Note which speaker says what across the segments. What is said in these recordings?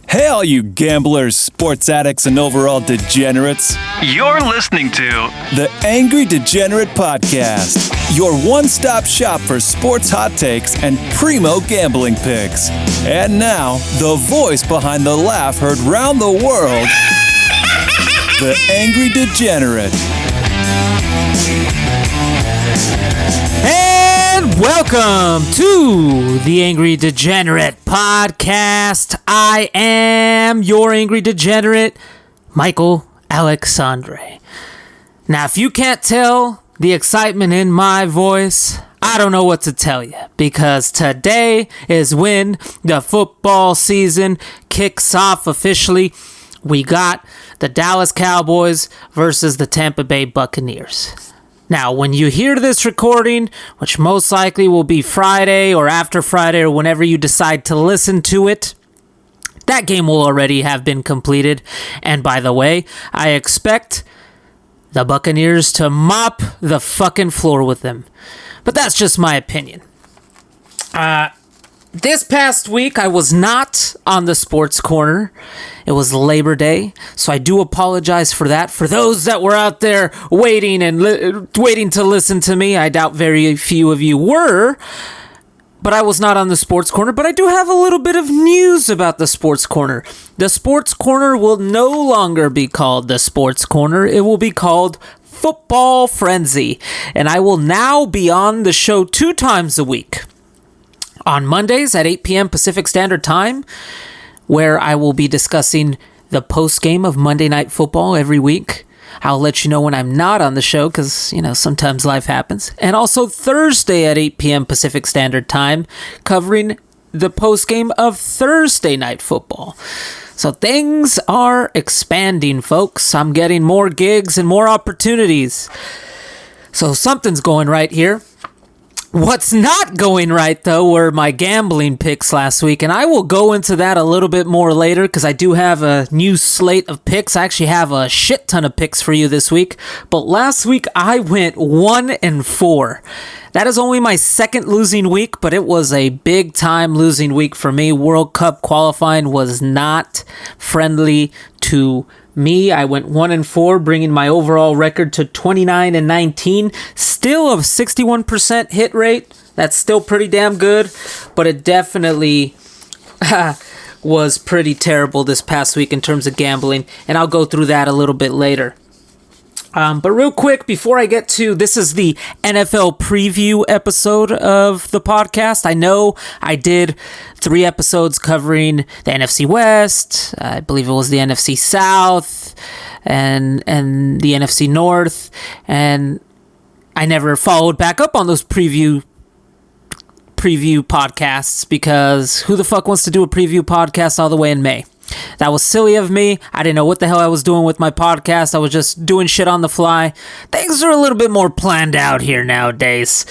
Speaker 1: Hey, all you gamblers, sports addicts, and overall degenerates.
Speaker 2: You're listening to
Speaker 1: the Angry Degenerate Podcast, your one-stop shop for sports hot takes and primo gambling picks. And now, the voice behind the laugh heard round the world, the Angry Degenerate.
Speaker 3: And welcome to the Angry Degenerate Podcast. I am your Angry Degenerate, Michael Alexandre. Now, if you can't tell the excitement in my voice, I don't know what to tell you, because today is when the football season kicks off officially. We got the Dallas Cowboys versus the Tampa Bay Buccaneers. Now, when you hear this recording, which most likely will be Friday or after Friday or whenever you decide to listen to it, that game will already have been completed. And by the way, I expect the Buccaneers to mop the fucking floor with them. But that's just my opinion. This past week, I was not on the Sports Corner. It was Labor Day, so I do apologize for that. For those that were out there waiting to listen to me, I doubt very few of you were, but I was not on the Sports Corner. But I do have a little bit of news about the Sports Corner. The Sports Corner will no longer be called the Sports Corner. It will be called Football Frenzy, and I will now be on the show 2 times a week. On Mondays at 8 p.m. Pacific Standard Time, where I will be discussing the post-game of Monday Night Football every week. I'll let you know when I'm not on the show because, sometimes life happens. And also Thursday at 8 p.m. Pacific Standard Time, covering the post-game of Thursday Night Football. So things are expanding, folks. I'm getting more gigs and more opportunities. So something's going right here. What's not going right, though, were my gambling picks last week, and I will go into that a little bit more later because I do have a new slate of picks. I actually have a shit ton of picks for you this week, but last week I went 1-4. That is only my second losing week, but it was a big-time losing week for me. World Cup qualifying was not friendly to me. I went 1-4, bringing my overall record to 29-19. Still a 61% hit rate. That's still pretty damn good, but it definitely was pretty terrible this past week in terms of gambling, and I'll go through that a little bit later. But real quick, before I get to, this is the NFL preview episode of the podcast. I know I did 3 episodes covering the NFC West, I believe it was the NFC South, and the NFC North, and I never followed back up on those preview podcasts because who the fuck wants to do a preview podcast all the way in May? That was silly of me. I didn't know what the hell I was doing with my podcast. I was just doing shit on the fly. Things are a little bit more planned out here nowadays.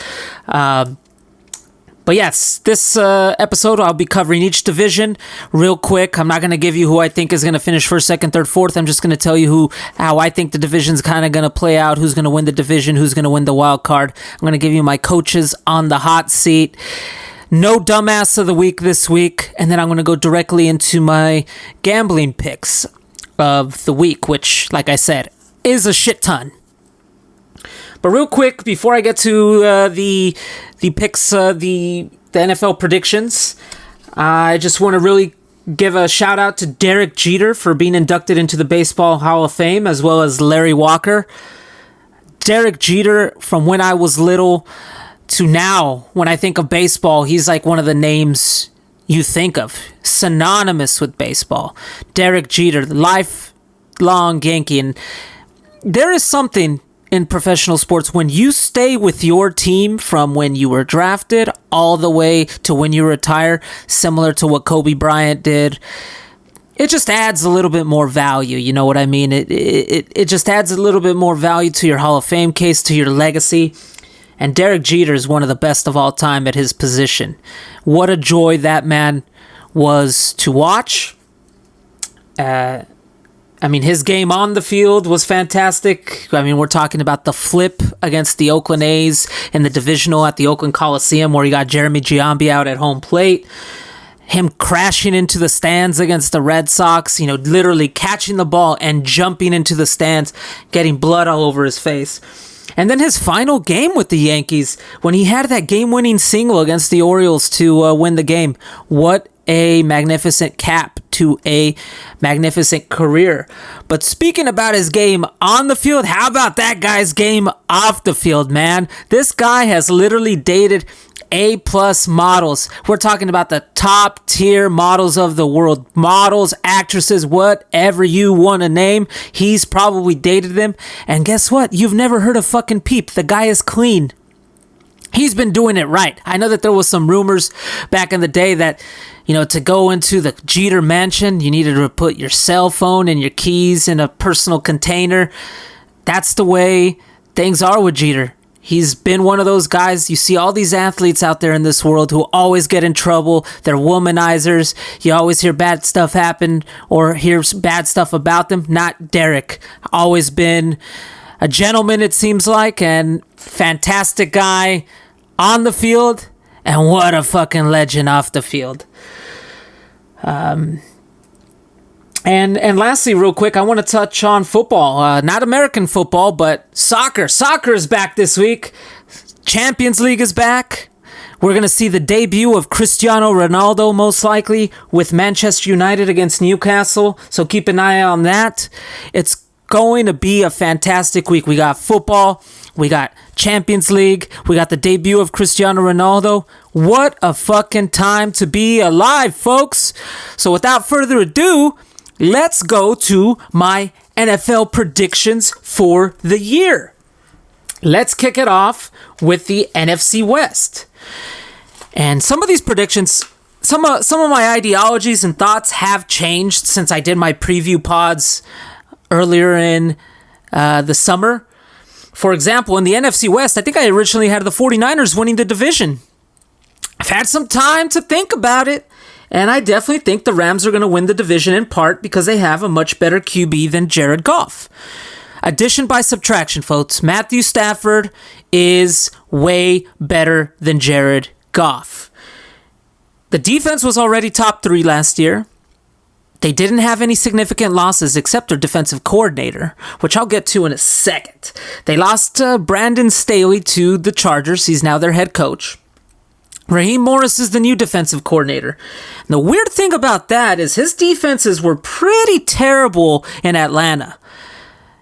Speaker 3: But yes, this episode I'll be covering each division real quick. I'm not going to give you who I think is going to finish first, second, third, fourth. I'm just going to tell you how I think the division's kind of going to play out, who's going to win the division, who's going to win the wild card. I'm going to give you my coaches on the hot seat. No dumbass of the week this week, and then I'm going to go directly into my gambling picks of the week, which, like I said, is a shit ton. But real quick, before I get to the picks, the NFL predictions, I just want to really give a shout out to Derek Jeter for being inducted into the Baseball Hall of Fame, as well as Larry Walker. Derek Jeter, from when I was little to now, when I think of baseball, he's like one of the names you think of, synonymous with baseball. Derek Jeter, the lifelong Yankee. And there is something in professional sports when you stay with your team from when you were drafted all the way to when you retire, similar to what Kobe Bryant did. It just adds a little bit more value, you know what I mean? It just adds a little bit more value to your Hall of Fame case, to your legacy. And Derek Jeter is one of the best of all time at his position. What a joy that man was to watch. His game on the field was fantastic. We're talking about the flip against the Oakland A's in the divisional at the Oakland Coliseum where he got Jeremy Giambi out at home plate. him crashing into the stands against the Red Sox, literally catching the ball and jumping into the stands, getting blood all over his face. And then his final game with the Yankees, when he had that game-winning single against the Orioles to win the game. What a magnificent cap to a magnificent career. But speaking about his game on the field, how about that guy's game off the field, man? This guy has literally dated A-plus models. We're talking about the top tier models of the world. Models, actresses, whatever you want to name. He's probably dated them. And guess what? You've never heard a fucking peep. The guy is clean. He's been doing it right. I know that there was some rumors back in the day that, to go into the Jeter mansion, you needed to put your cell phone and your keys in a personal container. That's the way things are with Jeter. He's been one of those guys. You see all these athletes out there in this world who always get in trouble. They're womanizers. You always hear bad stuff happen or hear bad stuff about them. Not Derek. Always been a gentleman, it seems like, and fantastic guy on the field. And what a fucking legend off the field. And lastly, real quick, I want to touch on football. Not American football, but soccer. Soccer is back this week. Champions League is back. We're going to see the debut of Cristiano Ronaldo, most likely, with Manchester United against Newcastle. So keep an eye on that. It's going to be a fantastic week. We got football. We got Champions League. We got the debut of Cristiano Ronaldo. What a fucking time to be alive, folks. So without further ado, let's go to my NFL predictions for the year. Let's kick it off with the NFC West. And some of these predictions, some of my ideologies and thoughts have changed since I did my preview pods earlier in the summer. For example, in the NFC West, I think I originally had the 49ers winning the division. I've had some time to think about it, and I definitely think the Rams are going to win the division in part because they have a much better QB than Jared Goff. Addition by subtraction, folks. Matthew Stafford is way better than Jared Goff. The defense was already top 3 last year. They didn't have any significant losses except their defensive coordinator, which I'll get to in a second. They lost Brandon Staley to the Chargers. He's now their head coach. Raheem Morris is the new defensive coordinator. And the weird thing about that is his defenses were pretty terrible in Atlanta.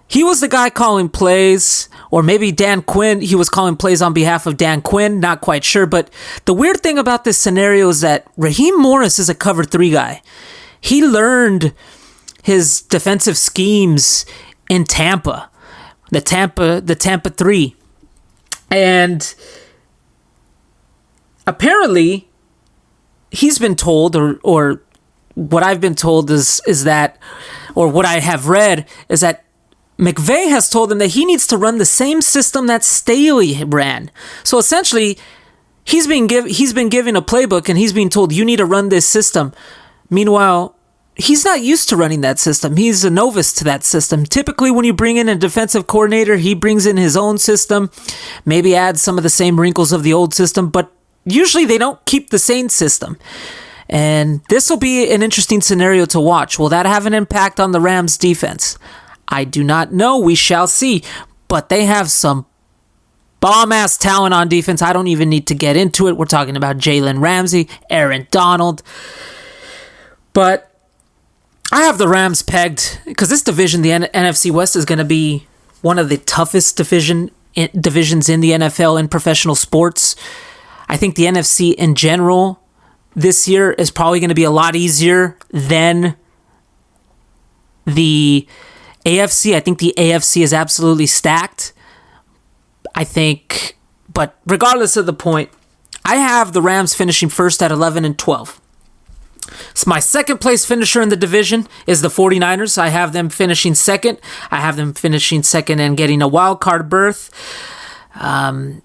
Speaker 3: He was the guy calling plays, or maybe Dan Quinn, he was calling plays on behalf of Dan Quinn, not quite sure. But the weird thing about this scenario is that Raheem Morris is a cover 3 guy. He learned his defensive schemes in Tampa, the Tampa 3. And apparently, he's been told, or what I've been told is that, or what I have read, is that McVay has told him that he needs to run the same system that Staley ran. So essentially, he's been given a playbook and he's being told, you need to run this system. Meanwhile, he's not used to running that system. He's a novice to that system. Typically, when you bring in a defensive coordinator, he brings in his own system, maybe adds some of the same wrinkles of the old system, but usually they don't keep the same system. And this will be an interesting scenario to watch. Will that have an impact on the Rams' defense? I do not know. We shall see. But they have some bomb-ass talent on defense. I don't even need to get into it. We're talking about Jalen Ramsey, Aaron Donald. But I have the Rams pegged because this division, the NFC West, is going to be one of the toughest divisions in the NFL in professional sports. I think the NFC in general this year is probably going to be a lot easier than the AFC. I think the AFC is absolutely stacked. But regardless of the point, I have the Rams finishing first at 11-12. So my second place finisher in the division is the 49ers. I have them finishing second. I have them finishing second and getting a wild card berth. The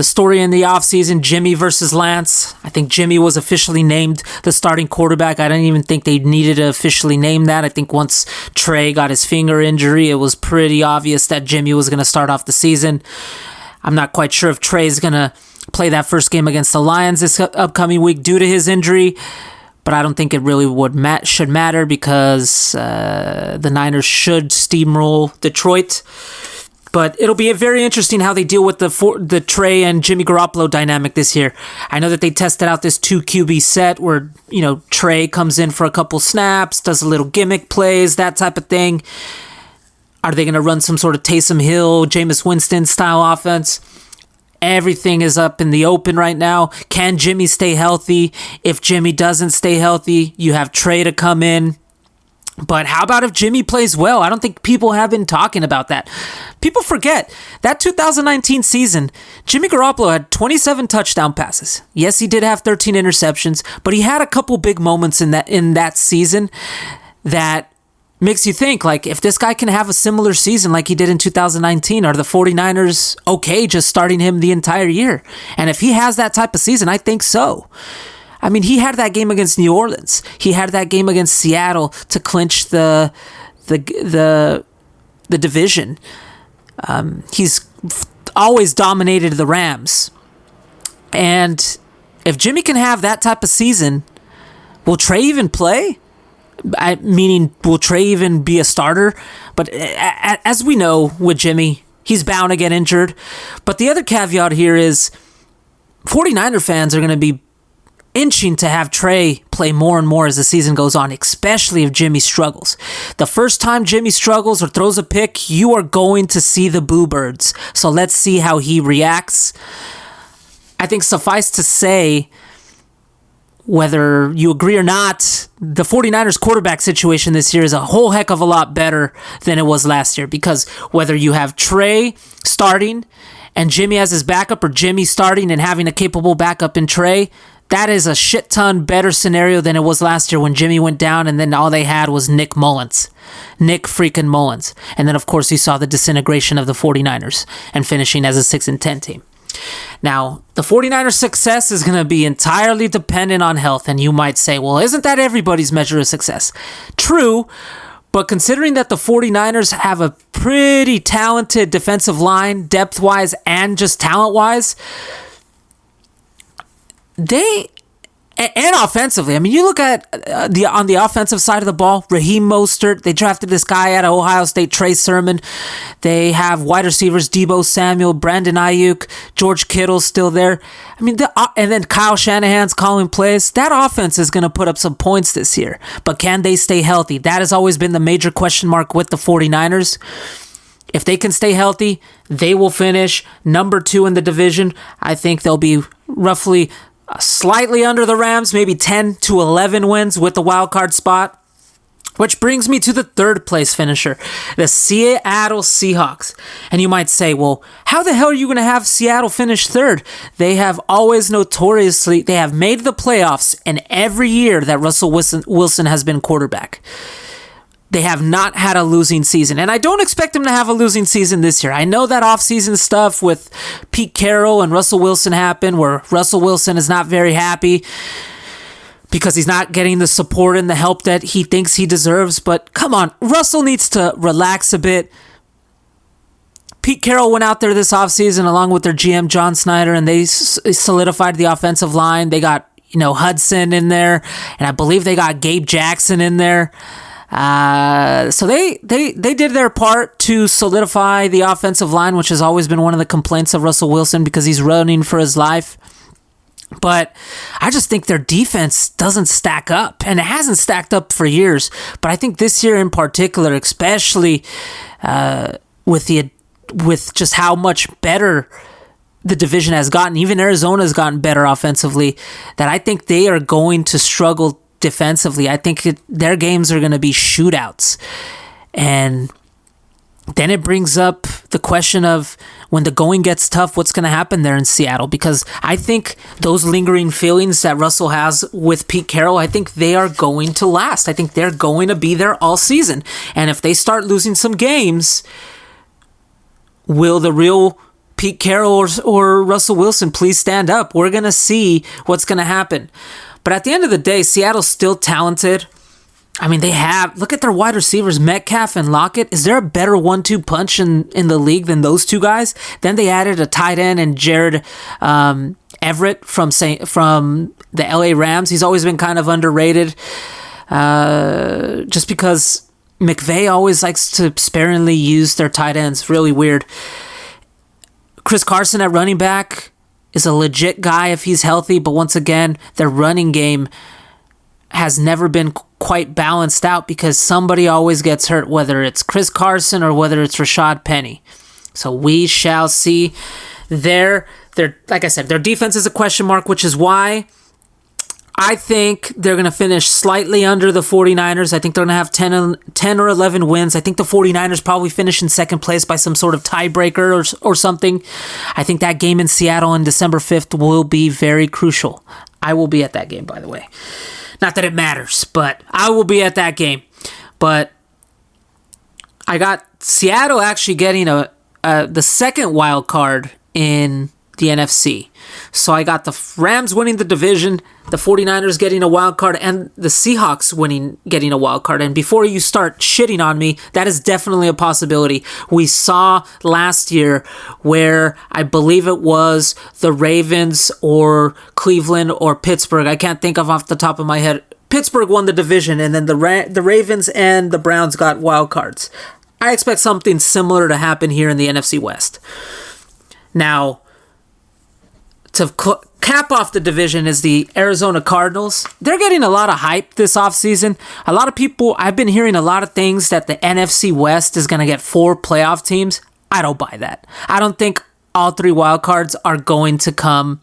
Speaker 3: story in the offseason, Jimmy versus Lance. I think Jimmy was officially named the starting quarterback. I don't even think they needed to officially name that. I think once Trey got his finger injury, it was pretty obvious that Jimmy was going to start off the season. I'm not quite sure if Trey's going to play that first game against the Lions this upcoming week due to his injury. But I don't think it really should matter because the Niners should steamroll Detroit. But it'll be very interesting how they deal with the Trey and Jimmy Garoppolo dynamic this year. I know that they tested out this 2 QB set where, Trey comes in for a couple snaps, does a little gimmick plays, that type of thing. Are they going to run some sort of Taysom Hill, Jameis Winston style offense? Everything is up in the open right now. Can Jimmy stay healthy? If Jimmy doesn't stay healthy, you have Trey to come in. But how about if Jimmy plays well? I don't think people have been talking about that. People forget that 2019 season, Jimmy Garoppolo had 27 touchdown passes. Yes, he did have 13 interceptions, but he had a couple big moments in that season that makes you think, like, if this guy can have a similar season like he did in 2019, are the 49ers okay just starting him the entire year? And if he has that type of season, I think so. I mean, he had that game against New Orleans. He had that game against Seattle to clinch the division. He's always dominated the Rams. And if Jimmy can have that type of season, will Trey even play? Meaning, will Trey even be a starter? But as we know with Jimmy, he's bound to get injured. But the other caveat here is 49er fans are going to be inching to have Trey play more and more as the season goes on, especially if Jimmy struggles. The first time Jimmy struggles or throws a pick, you are going to see the boo birds. So let's see how he reacts. I think suffice to say, whether you agree or not, the 49ers quarterback situation this year is a whole heck of a lot better than it was last year, because whether you have Trey starting and Jimmy as his backup, or Jimmy starting and having a capable backup in Trey, that is a shit ton better scenario than it was last year when Jimmy went down and then all they had was Nick Mullins. Nick freaking Mullins. And then, of course, you saw the disintegration of the 49ers and finishing as a 6-10 team. Now, the 49ers' success is going to be entirely dependent on health, and you might say, well, isn't that everybody's measure of success? True, but considering that the 49ers have a pretty talented defensive line, depth-wise and just talent-wise, and offensively, I mean, you look at on the offensive side of the ball, Raheem Mostert, they drafted this guy out of Ohio State, Trey Sermon. They have wide receivers, Deebo Samuel, Brandon Ayuk, George Kittle's still there. I mean, and then Kyle Shanahan's calling plays. That offense is going to put up some points this year, but can they stay healthy? That has always been the major question mark with the 49ers. If they can stay healthy, they will finish number 2 in the division. I think they'll be roughly slightly under the Rams, maybe 10 to 11 wins with the wild card spot. Which brings me to the third place finisher, the Seattle Seahawks. And you might say, well, how the hell are you going to have Seattle finish third? They have always notoriously, they have made the playoffs in every year that Russell Wilson has been quarterback. They have not had a losing season, and I don't expect them to have a losing season this year. I know that offseason stuff with Pete Carroll and Russell Wilson happened, where Russell Wilson is not very happy because he's not getting the support and the help that he thinks he deserves. But come on, Russell needs to relax a bit. Pete Carroll went out there this offseason along with their GM, John Snyder, and they solidified the offensive line. They got, Hudson in there, and I believe they got Gabe Jackson in there. So they did their part to solidify the offensive line, which has always been one of the complaints of Russell Wilson because he's running for his life. But I just think their defense doesn't stack up, and it hasn't stacked up for years. But I think this year in particular, especially with just how much better the division has gotten, even Arizona has gotten better offensively, that I think they are going to struggle defensively. I think their games are going to be shootouts. And then it brings up the question of when the going gets tough, what's going to happen there in Seattle? Because I think those lingering feelings that Russell has with Pete Carroll, I think they are going to last. I think they're going to be there all season. And if they start losing some games, will the real Pete Carroll or Russell Wilson please stand up? We're going to see what's going to happen. But at the end of the day, Seattle's still talented. I mean, look at their wide receivers, Metcalf and Lockett. Is there a better 1-2 punch in the league than those two guys? Then they added a tight end and Jared Everett from the LA Rams. He's always been kind of underrated, just because McVay always likes to sparingly use their tight ends. Really weird. Chris Carson at running back is a legit guy if he's healthy, but once again, their running game has never been quite balanced out because somebody always gets hurt, whether it's Chris Carson or whether it's Rashad Penny. So we shall see. Like I said, their defense is a question mark, which is why I think they're going to finish slightly under the 49ers. I think they're going to have 10 or 11 wins. I think the 49ers probably finish in second place by some sort of tiebreaker or something. I think that game in Seattle on December 5th will be very crucial. I will be at that game, by the way. Not that it matters, but I will be at that game. But I got Seattle actually getting the second wild card in the NFC. So I got the Rams winning the division, the 49ers getting a wild card, and the Seahawks getting a wild card. And before you start shitting on me, that is definitely a possibility. We saw last year where I believe it was the Ravens or Cleveland or Pittsburgh. I can't think of off the top of my head. Pittsburgh won the division, and then the Ravens and the Browns got wild cards. I expect something similar to happen here in the NFC West. Now, to cap off the division is the Arizona Cardinals. They're getting a lot of hype this offseason. A lot of people, I've been hearing a lot of things that the NFC West is going to get 4 playoff teams. I don't buy that. I don't think all 3 wild cards are going to come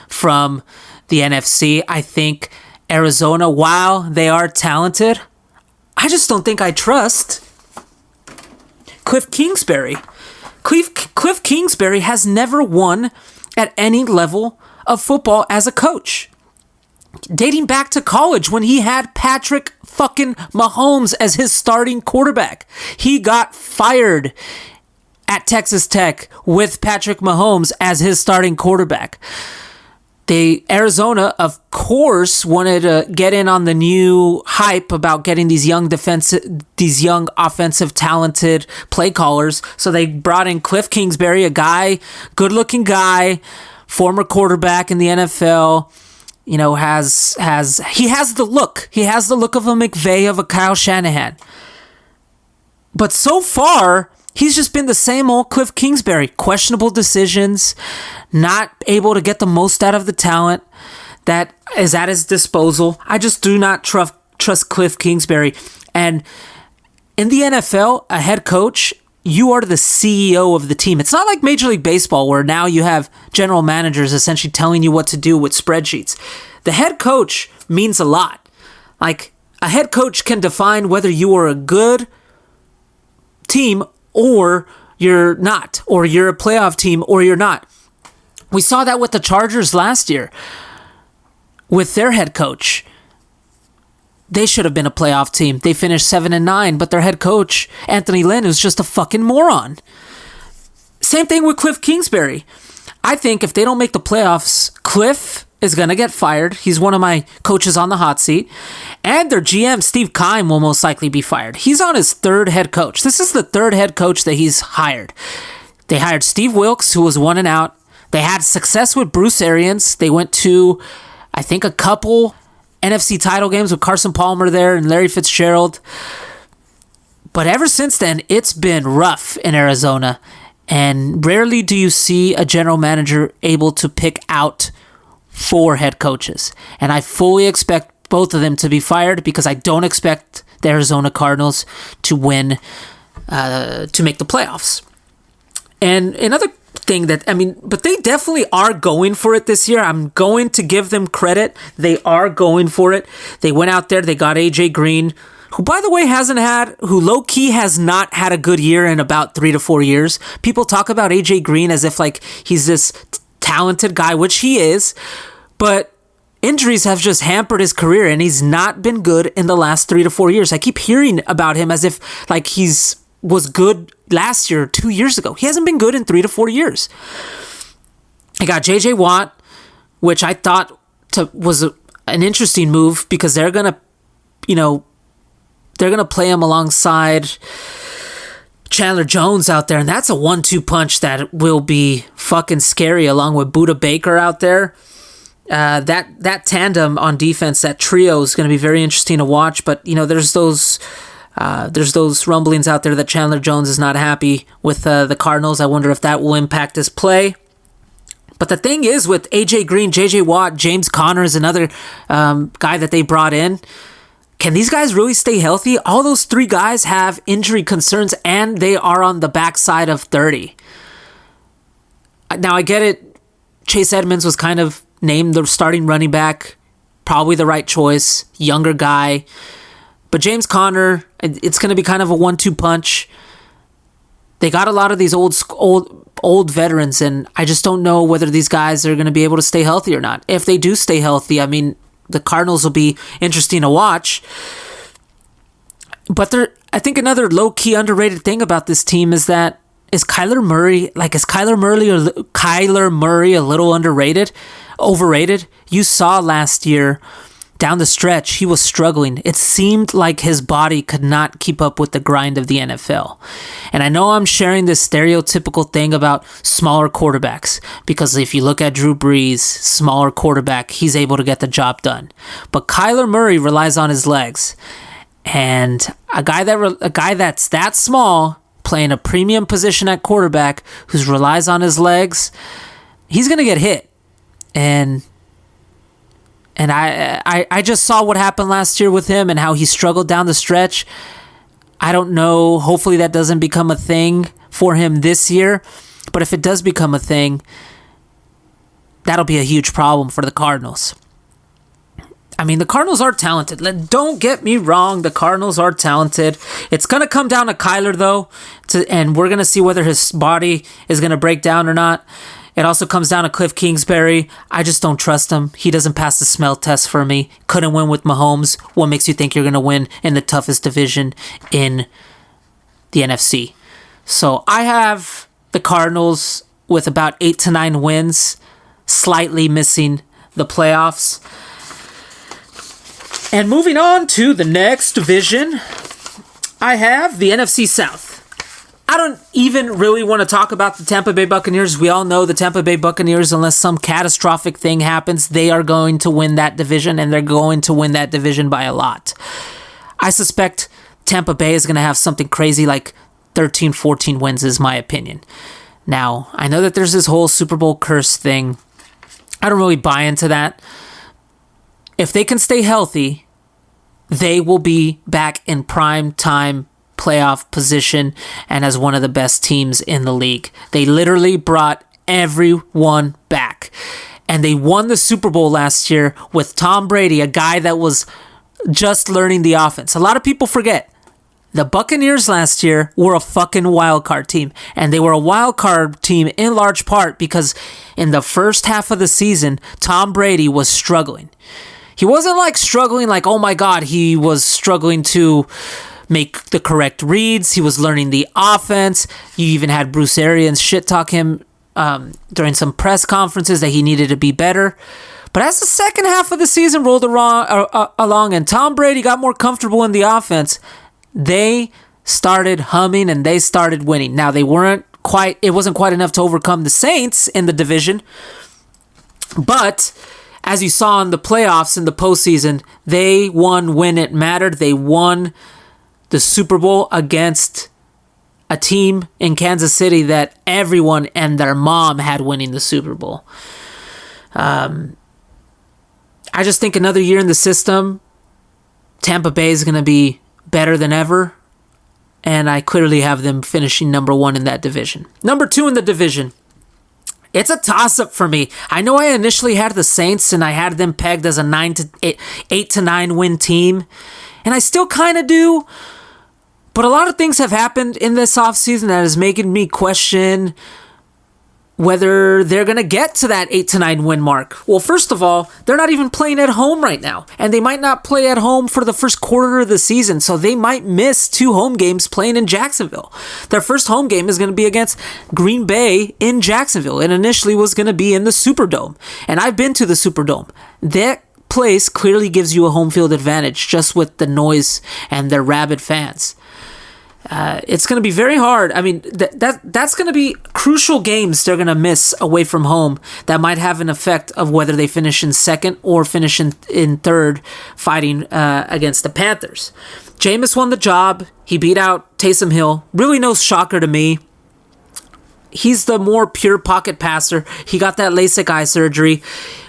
Speaker 3: from the NFC. I think Arizona, while they are talented, I just don't think I trust Cliff Kingsbury. Cliff Kingsbury has never won at any level of football as a coach. Dating back to college when he had Patrick fucking Mahomes as his starting quarterback. He got fired at Texas Tech with Patrick Mahomes as his starting quarterback. Arizona, of course, wanted to get in on the new hype about getting these young offensive talented play callers. So they brought in Cliff Kingsbury, a good-looking guy, former quarterback in the NFL. You know, he has the look. He has the look of a McVay, of a Kyle Shanahan. But so far, he's just been the same old Cliff Kingsbury. Questionable decisions, not able to get the most out of the talent that is at his disposal. I just do not trust Cliff Kingsbury. And in the NFL, a head coach, you are the CEO of the team. It's not like Major League Baseball where now you have general managers essentially telling you what to do with spreadsheets. The head coach means a lot. Like, a head coach can define whether you are a good team or you're not, or you're a playoff team or you're not. We saw that with the Chargers last year with their head coach. They should have been a playoff team. They finished 7-9, but their head coach, Anthony Lynn, was just a fucking moron. Same thing with Cliff Kingsbury. I think if they don't make the playoffs, Cliff is going to get fired. He's one of my coaches on the hot seat. And their GM, Steve Keim, will most likely be fired. He's on his 3rd head coach. This is the 3rd head coach that he's hired. They hired Steve Wilkes, who was 1-out. They had success with Bruce Arians. They went to, I think, a couple NFC title games with Carson Palmer there and Larry Fitzgerald. But ever since then, it's been rough in Arizona. And rarely do you see a general manager able to pick out 4 head coaches. And I fully expect both of them to be fired because I don't expect the Arizona Cardinals to win, to make the playoffs. And another thing but they definitely are going for it this year. I'm going to give them credit. They are going for it. They went out there, they got AJ Green, who, by the way, who low-key has not had a good year in about 3 to 4 years. People talk about AJ Green as if like he's this talented guy, which he is, but injuries have just hampered his career, and he's not been good in the last 3 to 4 years. I keep hearing about him as if like was good last year, 2 years ago. He hasn't been good in 3 to 4 years. I got J.J. Watt, which I thought was an interesting move because they're going to, they're going to play him alongside Chandler Jones out there, and that's a 1-2 punch that will be fucking scary, along with Budda Baker out there. That tandem on defense, that trio, is going to be very interesting to watch. But there's those rumblings out there that Chandler Jones is not happy with the Cardinals. I wonder if that will impact his play. But the thing is, with AJ Green, JJ Watt, James Conner is another guy that they brought in. Can these guys really stay healthy? All those three guys have injury concerns, and they are on the backside of 30. Now, I get it. Chase Edmonds was kind of named the starting running back. Probably the right choice. Younger guy. But James Conner, it's going to be kind of a 1-2 punch. They got a lot of these old veterans, and I just don't know whether these guys are going to be able to stay healthy or not. If they do stay healthy, I mean, the Cardinals will be interesting to watch. But I think another low-key underrated thing about this team is that Kyler Murray a little overrated? You saw last year down the stretch, he was struggling. It seemed like his body could not keep up with the grind of the NFL. And I know I'm sharing this stereotypical thing about smaller quarterbacks, because if you look at Drew Brees, smaller quarterback, he's able to get the job done. But Kyler Murray relies on his legs. And a guy that's that small, playing a premium position at quarterback, who relies on his legs, he's going to get hit. And I just saw what happened last year with him and how he struggled down the stretch. I don't know. Hopefully that doesn't become a thing for him this year. But if it does become a thing, that'll be a huge problem for the Cardinals. I mean, the Cardinals are talented. Don't get me wrong. The Cardinals are talented. It's going to come down to Kyler, though, and we're going to see whether his body is going to break down or not. It also comes down to Cliff Kingsbury. I just don't trust him. He doesn't pass the smell test for me. Couldn't win with Mahomes. What makes you think you're going to win in the toughest division in the NFC? So I have the Cardinals with about 8 to 9 wins, slightly missing the playoffs. And moving on to the next division, I have the NFC South. I don't even really want to talk about the Tampa Bay Buccaneers. We all know the Tampa Bay Buccaneers, unless some catastrophic thing happens, they are going to win that division, and they're going to win that division by a lot. I suspect Tampa Bay is going to have something crazy like 13, 14 wins is my opinion. Now, I know that there's this whole Super Bowl curse thing. I don't really buy into that. If they can stay healthy, they will be back in prime time playoff position and as one of the best teams in the league. They literally brought everyone back. And they won the Super Bowl last year with Tom Brady, a guy that was just learning the offense. A lot of people forget. The Buccaneers last year were a fucking wild card team. And they were a wild card team in large part because in the first half of the season, Tom Brady was struggling. He wasn't struggling like, oh my God, he was struggling to make the correct reads. He was learning the offense. You even had Bruce Arians shit talk him during some press conferences that he needed to be better. But as the second half of the season rolled along and Tom Brady got more comfortable in the offense, they started humming and they started winning. Now, it wasn't quite enough to overcome the Saints in the division, but as you saw in the playoffs in the postseason, they won when it mattered. They won the Super Bowl against a team in Kansas City that everyone and their mom had winning the Super Bowl. I just think another year in the system, Tampa Bay is going to be better than ever, and I clearly have them finishing number 1 in that division. Number 2 in the division. It's a toss-up for me. I know I initially had the Saints, and I had them pegged as a 8 to 9 win team, and I still kind of do. But a lot of things have happened in this offseason that is making me question whether they're going to get to that 8 to 9 win mark. Well, first of all, they're not even playing at home right now. And they might not play at home for the first quarter of the season. So they might miss 2 home games playing in Jacksonville. Their first home game is going to be against Green Bay in Jacksonville. It initially was going to be in the Superdome. And I've been to the Superdome. That place clearly gives you a home field advantage just with the noise and their rabid fans. It's going to be very hard. I mean, that's going to be crucial games they're going to miss away from home that might have an effect of whether they finish in second or finish in third fighting against the Panthers. Jameis won the job. He beat out Taysom Hill. Really no shocker to me. He's the more pure pocket passer. He got that LASIK eye surgery.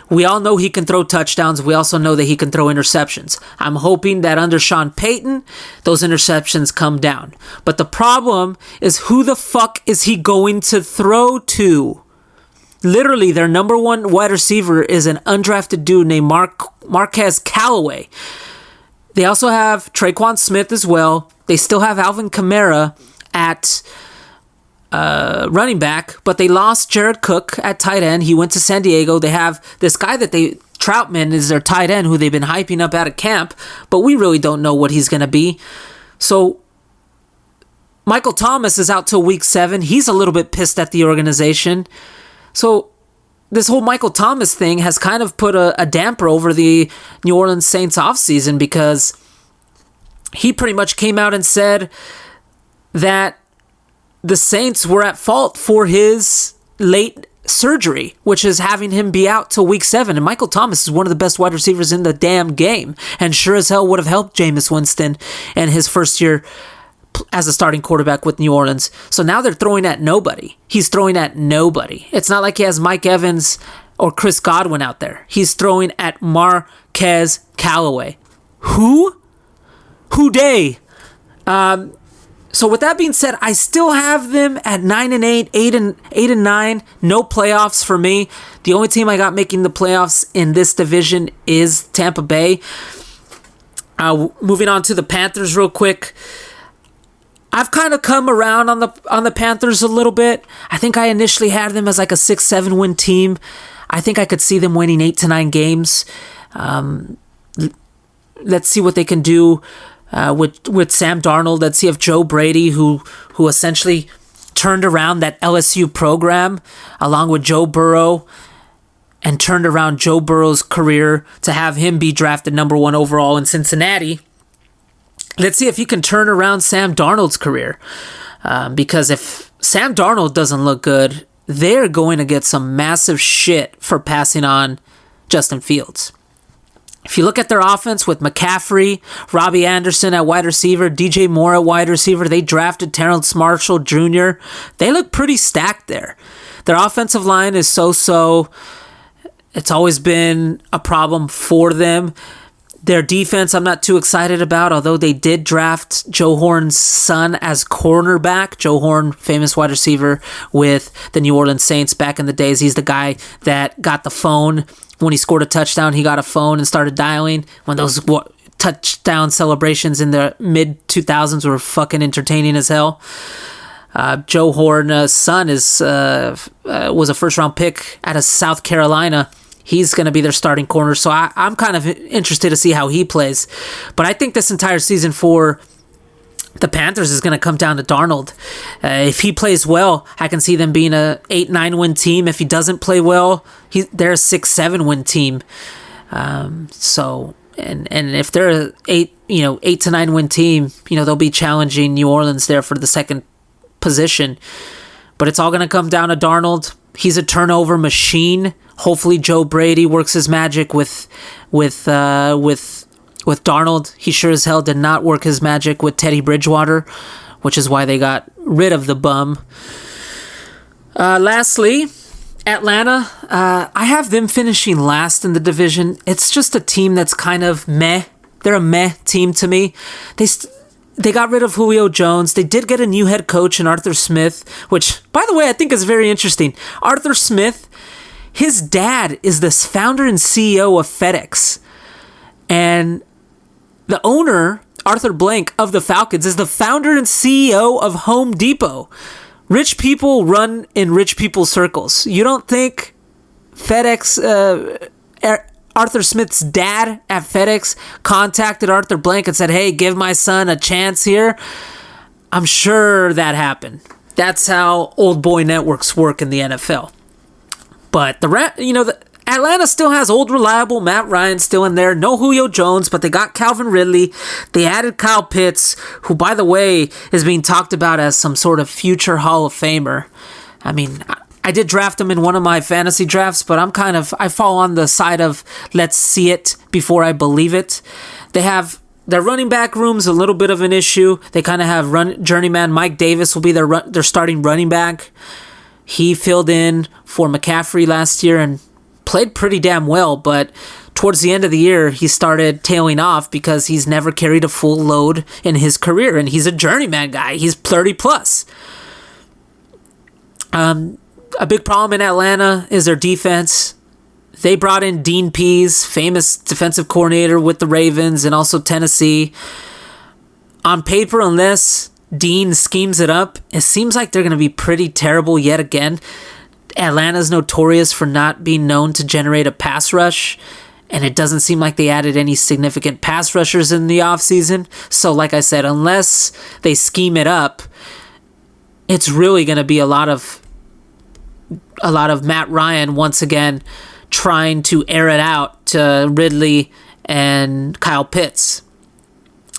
Speaker 3: We all know he can throw touchdowns. We also know that he can throw interceptions. I'm hoping that under Sean Payton, those interceptions come down. But the problem is, who the fuck is he going to throw to? Literally, their number one wide receiver is an undrafted dude named Marquez Callaway. They also have Traquan Smith as well. They still have Alvin Kamara at running back, but they lost Jared Cook at tight end. He went to San Diego. They have this guy Troutman is their tight end who they've been hyping up out of camp, but we really don't know what he's going to be. So Michael Thomas is out till week 7. He's a little bit pissed at the organization. So this whole Michael Thomas thing has kind of put a damper over the New Orleans Saints offseason, because he pretty much came out and said that the Saints were at fault for his late surgery, which is having him be out till week 7. And Michael Thomas is one of the best wide receivers in the damn game, and sure as hell would have helped Jameis Winston in his first year as a starting quarterback with New Orleans. So now they're throwing at nobody. He's throwing at nobody. It's not like he has Mike Evans or Chris Godwin out there. He's throwing at Marquez Callaway. Who? Who dey? So with that being said, I still have them at 9-8, 8-9. No playoffs for me. The only team I got making the playoffs in this division is Tampa Bay. Moving on to the Panthers real quick. I've kind of come around on the Panthers a little bit. I think I initially had them as like a 6-7 win team. I think I could see them winning 8-9 games. Let's see what they can do with Sam Darnold. Let's see if Joe Brady, who essentially turned around that LSU program along with Joe Burrow and turned around Joe Burrow's career to have him be drafted number 1 overall in Cincinnati. Let's see if he can turn around Sam Darnold's career. Because if Sam Darnold doesn't look good, they're going to get some massive shit for passing on Justin Fields. If you look at their offense with McCaffrey, Robbie Anderson at wide receiver, DJ Moore at wide receiver, they drafted Terrence Marshall Jr. They look pretty stacked there. Their offensive line is so-so. It's always been a problem for them. Their defense, I'm not too excited about, although they did draft Joe Horn's son as cornerback. Joe Horn, famous wide receiver with the New Orleans Saints back in the days. He's the guy that got the phone. When he scored a touchdown, he got a phone and started dialing. When those touchdown celebrations in the mid-2000s were fucking entertaining as hell. Joe Horn's son was a first-round pick out of South Carolina. He's going to be their starting corner, so I'm kind of interested to see how he plays. But I think this entire season for the Panthers is going to come down to Darnold. If he plays well, I can see them being a 8-9 win team. If he doesn't play well, they're a 6-7 win team. And if they're a 8-9 win team, they'll be challenging New Orleans there for the second position. But it's all going to come down to Darnold. He's a turnover machine. Hopefully Joe Brady works his magic with Darnold. He sure as hell did not work his magic with Teddy Bridgewater, which is why they got rid of the bum. Lastly, Atlanta. I have them finishing last in the division. It's just a team that's kind of meh. They're a meh team to me. They got rid of Julio Jones. They did get a new head coach in Arthur Smith, which, by the way, I think is very interesting. Arthur Smith, his dad is the founder and CEO of FedEx. And the owner, Arthur Blank of the Falcons, is the founder and CEO of Home Depot. Rich people run in rich people's circles. You don't think FedEx, Arthur Smith's dad at FedEx contacted Arthur Blank and said, hey, give my son a chance here? I'm sure that happened. That's how old boy networks work in the NFL. But Atlanta still has old reliable Matt Ryan still in there. No Julio Jones, but they got Calvin Ridley. They added Kyle Pitts, who, by the way, is being talked about as some sort of future Hall of Famer. I mean, I did draft him in one of my fantasy drafts, but I fall on the side of let's see it before I believe it. Their running back room's a little bit of an issue. They kind of have journeyman Mike Davis will be their starting running back. He filled in for McCaffrey last year and played pretty damn well, but towards the end of the year, he started tailing off because he's never carried a full load in his career, and he's a journeyman guy. He's 30 plus. A big problem in Atlanta is their defense. They brought in Dean Pease, famous defensive coordinator with the Ravens and also Tennessee. On paper, unless Dean schemes it up, it seems like they're going to be pretty terrible yet again. Atlanta's notorious for not being known to generate a pass rush, and it doesn't seem like they added any significant pass rushers in the offseason. So like I said, unless they scheme it up, it's really going to be a lot of Matt Ryan once again trying to air it out to Ridley and Kyle Pitts.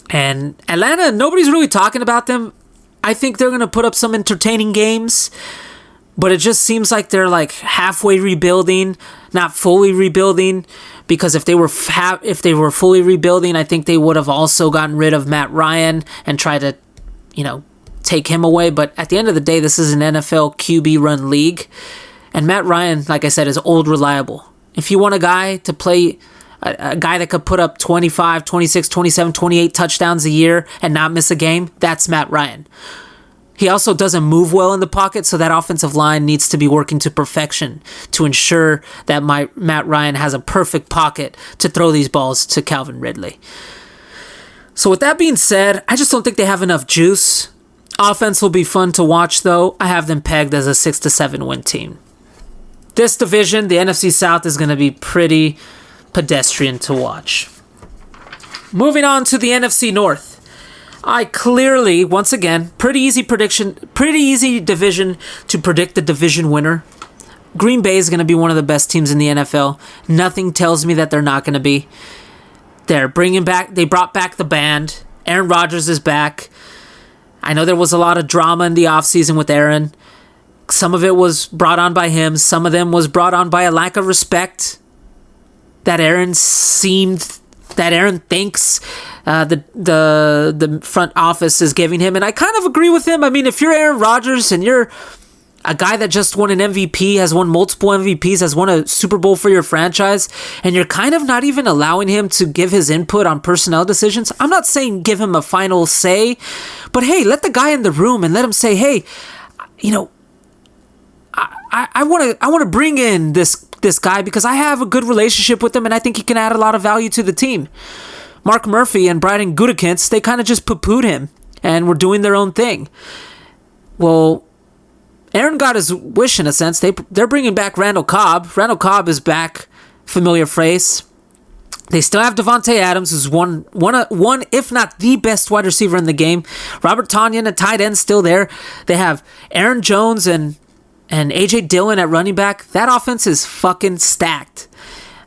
Speaker 3: And Atlanta, nobody's really talking about them. I think they're going to put up some entertaining games, but it just seems like they're like halfway rebuilding, not fully rebuilding, because if they were fully rebuilding, I think they would have also gotten rid of Matt Ryan and tried to, take him away. But at the end of the day, this is an NFL QB run league. And Matt Ryan, like I said, is old reliable. If you want a guy to play, a guy that could put up 25, 26, 27, 28 touchdowns a year and not miss a game, that's Matt Ryan. He also doesn't move well in the pocket, so that offensive line needs to be working to perfection to ensure that Matt Ryan has a perfect pocket to throw these balls to Calvin Ridley. So with that being said, I just don't think they have enough juice. Offense will be fun to watch, though. I have them pegged as a 6-7 win team. This division, the NFC South, is going to be pretty pedestrian to watch. Moving on to the NFC North. I clearly, once again, pretty easy division to predict the division winner. Green Bay is going to be one of the best teams in the NFL. Nothing tells me that they're not going to be. They brought back the band. Aaron Rodgers is back. I know there was a lot of drama in the offseason with Aaron. Some of it was brought on by him. Some of them was brought on by a lack of respect that Aaron thinks the front office is giving him. And I kind of agree with him. I mean, if you're Aaron Rodgers and you're a guy that just won an MVP, has won multiple MVPs, has won a Super Bowl for your franchise, and you're kind of not even allowing him to give his input on personnel decisions, I'm not saying give him a final say, but hey, let the guy in the room and let him say, hey, I want to bring in this guy because I have a good relationship with him and I think he can add a lot of value to the team. Mark Murphy and Brian Gutekunst, they kind of just poo-pooed him and were doing their own thing. Well, Aaron got his wish in a sense. They're bringing back Randall Cobb. Randall Cobb is back, familiar phrase. They still have Devontae Adams, who's one, if not the best wide receiver in the game. Robert Tonyan, a tight end, still there. They have Aaron Jones and A.J. Dillon at running back. That offense is fucking stacked.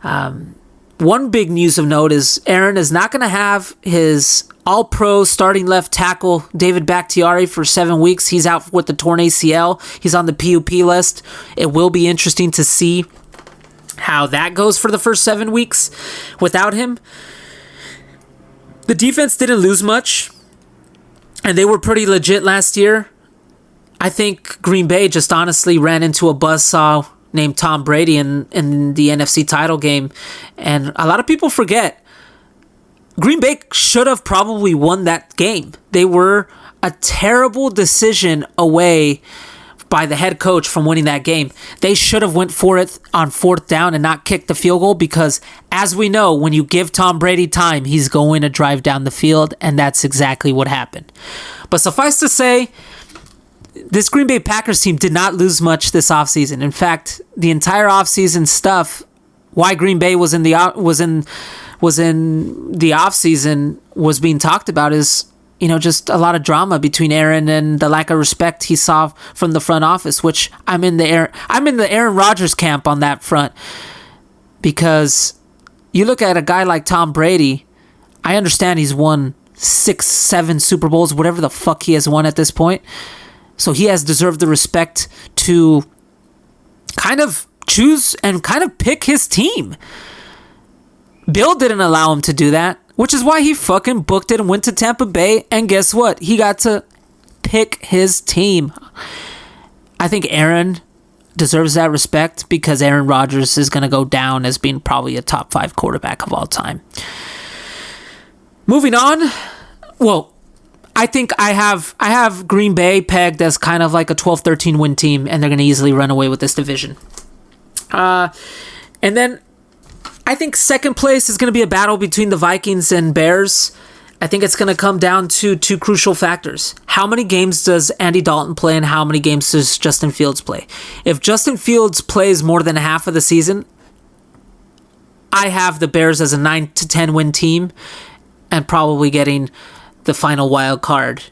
Speaker 3: One big news of note is Aaron is not going to have his all-pro starting left tackle, David Bakhtiari, for 7 weeks. He's out with the torn ACL. He's on the PUP list. It will be interesting to see how that goes for the first 7 weeks without him. The defense didn't lose much, and they were pretty legit last year. I think Green Bay just honestly ran into a buzzsaw named Tom Brady in the NFC title game. And a lot of people forget, Green Bay should have probably won that game. They were a terrible decision away by the head coach from winning that game. They should have went for it on 4th down and not kicked the field goal because, as we know, when you give Tom Brady time, he's going to drive down the field, and that's exactly what happened. But suffice to say, this Green Bay Packers team did not lose much this offseason. In fact, the entire offseason stuff, why Green Bay was in the offseason was being talked about is, just a lot of drama between Aaron and the lack of respect he saw from the front office, which I'm in the Aaron Rodgers camp on that front. Because you look at a guy like Tom Brady, I understand he's won 6, 7 Super Bowls, whatever the fuck he has won at this point. So he has deserved the respect to kind of choose and kind of pick his team. Bill didn't allow him to do that, which is why he fucking booked it and went to Tampa Bay. And guess what? He got to pick his team. I think Aaron deserves that respect because Aaron Rodgers is going to go down as being probably a top 5 quarterback of all time. Moving on. Well, I think I have Green Bay pegged as kind of like a 12-13 win team, and they're going to easily run away with this division. And then I think second place is going to be a battle between the Vikings and Bears. I think it's going to come down to 2 crucial factors. How many games does Andy Dalton play and how many games does Justin Fields play? If Justin Fields plays more than half of the season, I have the Bears as a 9-10 win team and probably getting the final wild card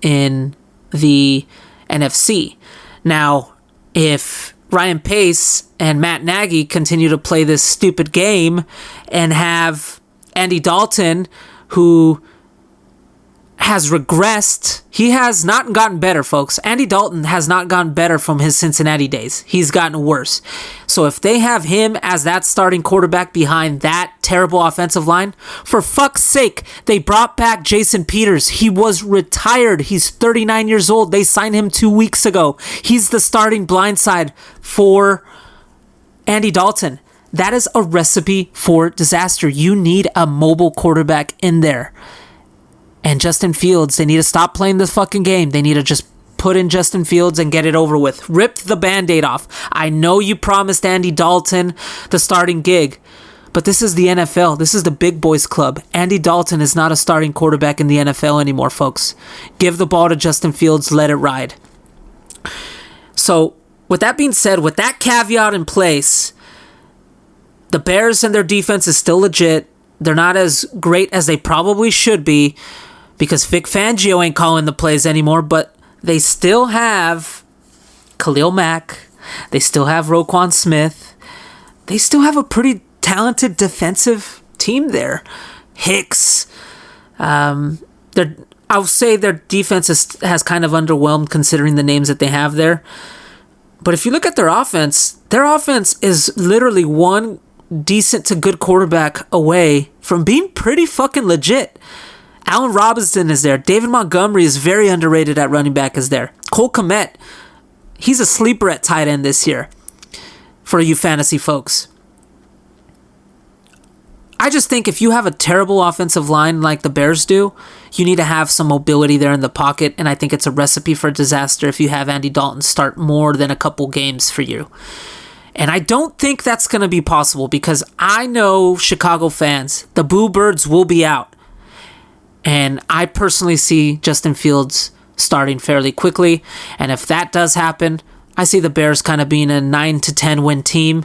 Speaker 3: in the NFC. Now, if Ryan Pace and Matt Nagy continue to play this stupid game and have Andy Dalton, who has regressed. He has not gotten better, folks. Andy Dalton has not gotten better from his Cincinnati days. He's gotten worse. So if they have him as that starting quarterback behind that terrible offensive line, for fuck's sake, they brought back Jason Peters. He was retired. He's 39 years old. They signed him 2 weeks ago. He's the starting blindside for Andy Dalton. That is a recipe for disaster. You need a mobile quarterback in there. And Justin Fields, they need to stop playing this fucking game. They need to just put in Justin Fields and get it over with. Rip the Band-Aid off. I know you promised Andy Dalton the starting gig, but this is the NFL. This is the big boys club. Andy Dalton is not a starting quarterback in the NFL anymore, folks. Give the ball to Justin Fields. Let it ride. So, with that being said, with that caveat in place, the Bears and their defense is still legit. They're not as great as they probably should be, because Vic Fangio ain't calling the plays anymore, but they still have Khalil Mack. They still have Roquan Smith. They still have a pretty talented defensive team there. Hicks. I'll say their defense has kind of underwhelmed considering the names that they have there. But if you look at their offense is literally one decent to good quarterback away from being pretty fucking legit. Allen Robinson is there. David Montgomery is very underrated at running back is there. Cole Kmet, he's a sleeper at tight end this year for you fantasy folks. I just think if you have a terrible offensive line like the Bears do, you need to have some mobility there in the pocket, and I think it's a recipe for disaster if you have Andy Dalton start more than a couple games for you. And I don't think that's going to be possible because I know Chicago fans, the Boo Birds will be out. And I personally see Justin Fields starting fairly quickly. And if that does happen, I see the Bears kind of being a 9-10 win team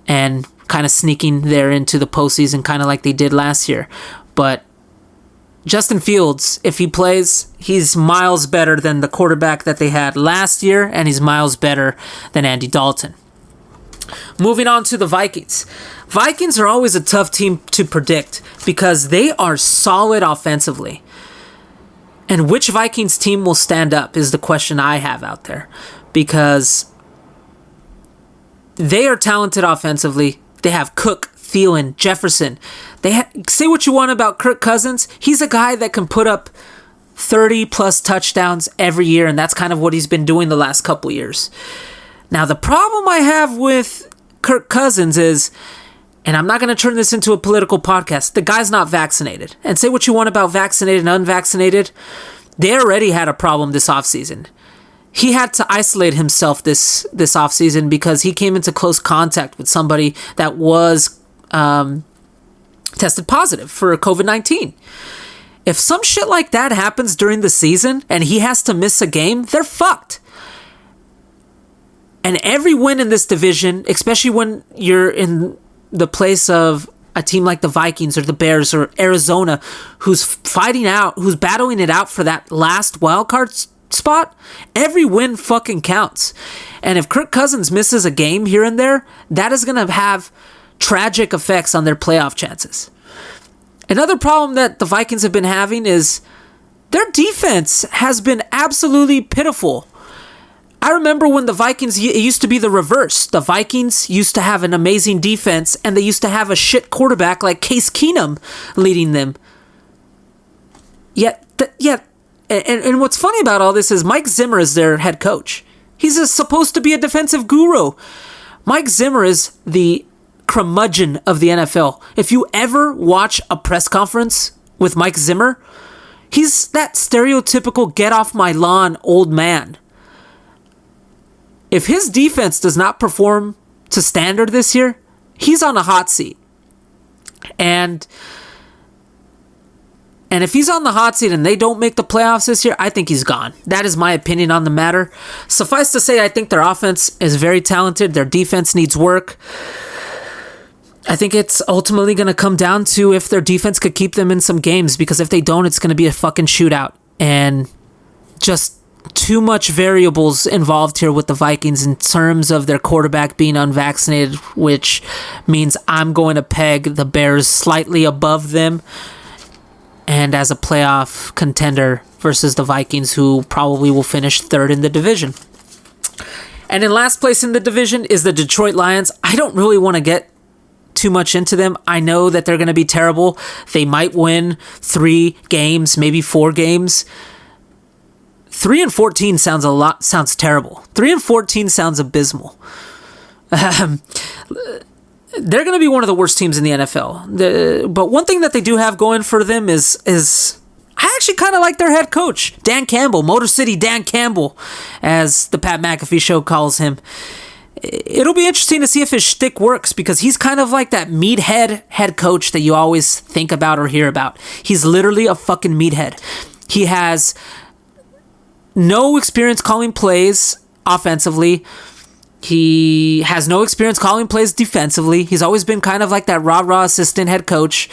Speaker 3: and kind of sneaking there into the postseason kind of like they did last year. But Justin Fields, if he plays, he's miles better than the quarterback that they had last year, and he's miles better than Andy Dalton. Moving on to the Vikings. Vikings are always a tough team to predict because they are solid offensively. And which Vikings team will stand up is the question I have out there. Because they are talented offensively. They have Cook, Thielen, Jefferson. Say what you want about Kirk Cousins. He's a guy that can put up 30-plus touchdowns every year, and that's kind of what he's been doing the last couple years. Now, the problem I have with Kirk Cousins is, and I'm not going to turn this into a political podcast, the guy's not vaccinated. And say what you want about vaccinated and unvaccinated, they already had a problem this offseason. He had to isolate himself this offseason because he came into close contact with somebody that was tested positive for COVID-19. If some shit like that happens during the season and he has to miss a game, they're fucked. And every win in this division, especially when you're in the place of a team like the Vikings or the Bears or Arizona, who's battling it out for that last wildcard spot, every win fucking counts. And if Kirk Cousins misses a game here and there, that is going to have tragic effects on their playoff chances. Another problem that the Vikings have been having is their defense has been absolutely pitiful. I remember when the Vikings, it used to be the reverse. The Vikings used to have an amazing defense, and they used to have a shit quarterback like Case Keenum leading them. And what's funny about all this is Mike Zimmer is their head coach. He's supposed to be a defensive guru. Mike Zimmer is the curmudgeon of the NFL. If you ever watch a press conference with Mike Zimmer, he's that stereotypical get off my lawn old man. If his defense does not perform to standard this year, he's on a hot seat. And if he's on the hot seat and they don't make the playoffs this year, I think he's gone. That is my opinion on the matter. Suffice to say, I think their offense is very talented. Their defense needs work. I think it's ultimately going to come down to if their defense could keep them in some games, because if they don't, it's going to be a fucking shootout. And just too much variables involved here with the Vikings in terms of their quarterback being unvaccinated, which means I'm going to peg the Bears slightly above them and as a playoff contender versus the Vikings, who probably will finish third in the division. And in last place in the division is the Detroit Lions. I don't really want to get too much into them. I know that they're going to be terrible. They might win 3 games, maybe 4 games. 3-14 sounds terrible. 3-14 sounds abysmal. They're going to be one of the worst teams in the NFL. But one thing that they do have going for them is I actually kind of like their head coach, Dan Campbell, Motor City Dan Campbell, as the Pat McAfee show calls him. It'll be interesting to see if his shtick works, because he's kind of like that meathead head coach that you always think about or hear about. He's literally a fucking meathead. He has no experience calling plays offensively. He has no experience calling plays defensively. He's always been kind of like that rah-rah assistant head coach.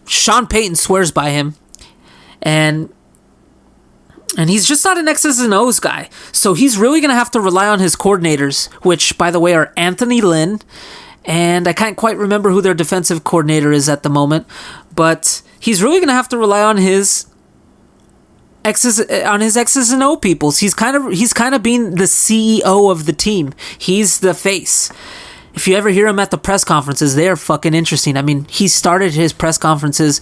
Speaker 3: Sean Payton swears by him. And he's just not an X's and O's guy. So he's really going to have to rely on his coordinators, which, by the way, are Anthony Lynn. And I can't quite remember who their defensive coordinator is at the moment. But he's really going to have to rely on his X's and O peoples. He's kind of being the CEO of the team. He's the face. If you ever hear him at the press conferences, they are fucking interesting. I mean, he started his press conferences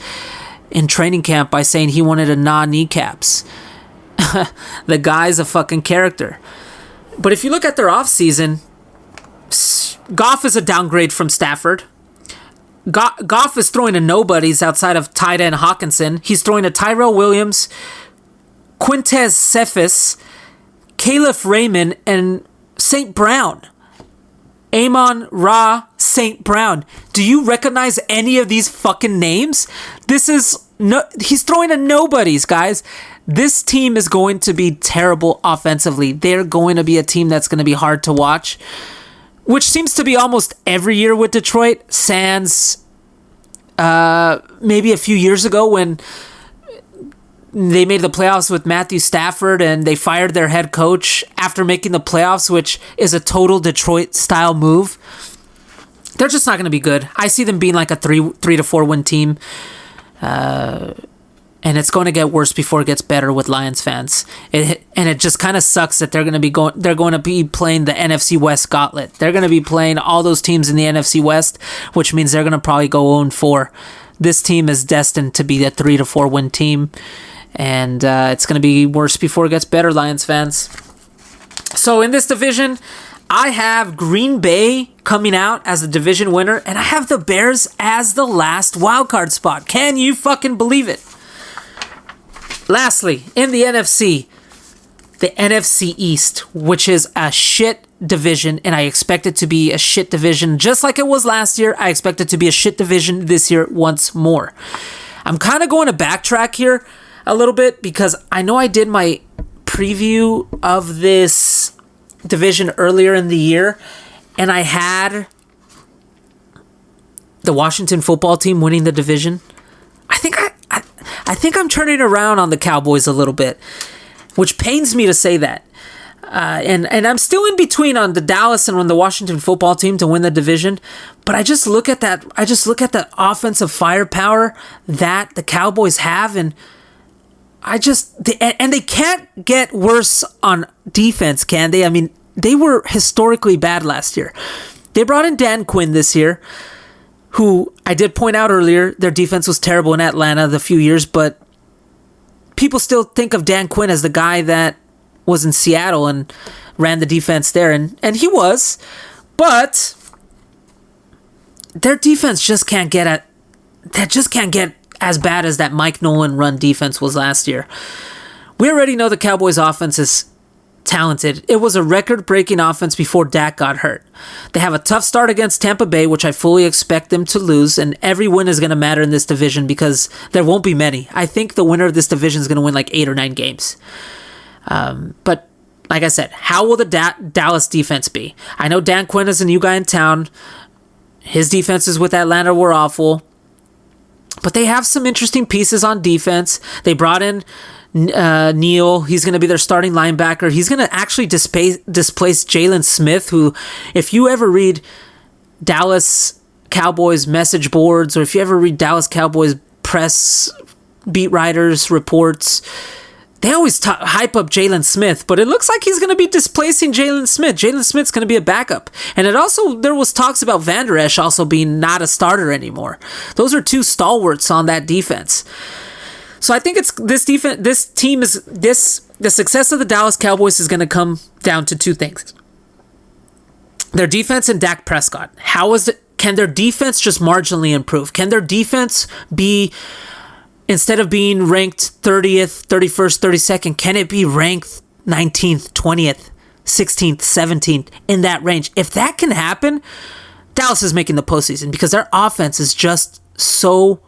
Speaker 3: in training camp by saying he wanted to gnaw kneecaps. The guy's a fucking character. But if you look at their offseason, Goff is a downgrade from Stafford. Goff is throwing to nobodies outside of tight end Hawkinson. He's throwing to Tyrell Williams, Quintez Cephas, Caleb Raymond, and St. Brown. Amon Ra St. Brown. Do you recognize any of these fucking names? He's throwing to nobodies, guys. This team is going to be terrible offensively. They're going to be a team that's going to be hard to watch, which seems to be almost every year with Detroit. Sans maybe a few years ago when they made the playoffs with Matthew Stafford and they fired their head coach after making the playoffs, which is a total Detroit-style move. They're just not going to be good. I see them being like a 3 to 4 win team. And it's going to get worse before it gets better with Lions fans. And it just kind of sucks that they're going to be playing the NFC West gauntlet. They're going to be playing all those teams in the NFC West, which means they're going to probably go 0-4. This team is destined to be a 3 to 4 win team. And it's going to be worse before it gets better, Lions fans. So in this division, I have Green Bay coming out as the division winner, and I have the Bears as the last wildcard spot. Can you fucking believe it? Lastly, in the NFC East, which is a shit division, and I expect it to be a shit division just like it was last year. I expect it to be a shit division this year once more. I'm kind of going to backtrack here a little bit because I know I did my preview of this division earlier in the year, and I had the Washington football team winning the division. I think I'm turning around on the Cowboys a little bit, which pains me to say that. And I'm still in between on the Dallas and on the Washington football team to win the division. But I just look at that. I just look at the offensive firepower that the Cowboys have, and they can't get worse on defense, can they? I mean, they were historically bad last year. They brought in Dan Quinn this year, who I did point out earlier, their defense was terrible in Atlanta the few years, but people still think of Dan Quinn as the guy that was in Seattle and ran the defense there, and he was, but their defense just can't get as bad as that Mike Nolan run defense was last year. We already know the Cowboys offense is talented. It was a record-breaking offense before Dak got hurt. They have a tough start against Tampa Bay, which I fully expect them to lose, and every win is going to matter in this division because there won't be many. I think the winner of this division is going to win like 8 or 9 games. But like I said, how will the Dallas defense be? I know Dan Quinn is a new guy in town. His defenses with Atlanta were awful. But they have some interesting pieces on defense. They brought in Neal. He's going to be their starting linebacker. He's going to actually displace Jalen Smith, who, if you ever read Dallas Cowboys message boards, or if you ever read Dallas Cowboys press beat writers reports, they always hype up Jalen Smith, but it looks like he's going to be displacing Jalen Smith. Jalen Smith's going to be a backup. And there was talks about Van Der Esch also being not a starter anymore. Those are 2 stalwarts on that defense. So I think the success of the Dallas Cowboys is going to come down to 2 things. Their defense and Dak Prescott. Can their defense just marginally improve? Can their defense be, instead of being ranked 30th, 31st, 32nd, can it be ranked 19th, 20th, 16th, 17th, in that range? If that can happen, Dallas is making the postseason because their offense is just so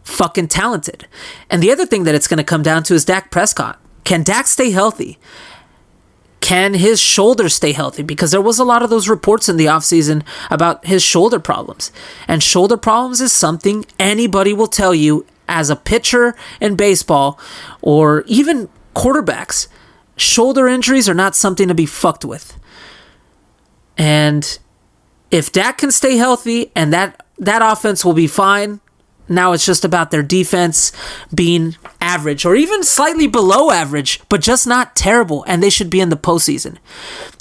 Speaker 3: fucking talented. And the other thing that it's going to come down to is Dak Prescott. Can Dak stay healthy? Can his shoulder stay healthy? Because there was a lot of those reports in the offseason about his shoulder problems. And shoulder problems is something anybody will tell you as a pitcher in baseball, or even quarterbacks. Shoulder injuries are not something to be fucked with. And if Dak can stay healthy and that offense will be fine, now it's just about their defense being average or even slightly below average, but just not terrible, and they should be in the postseason.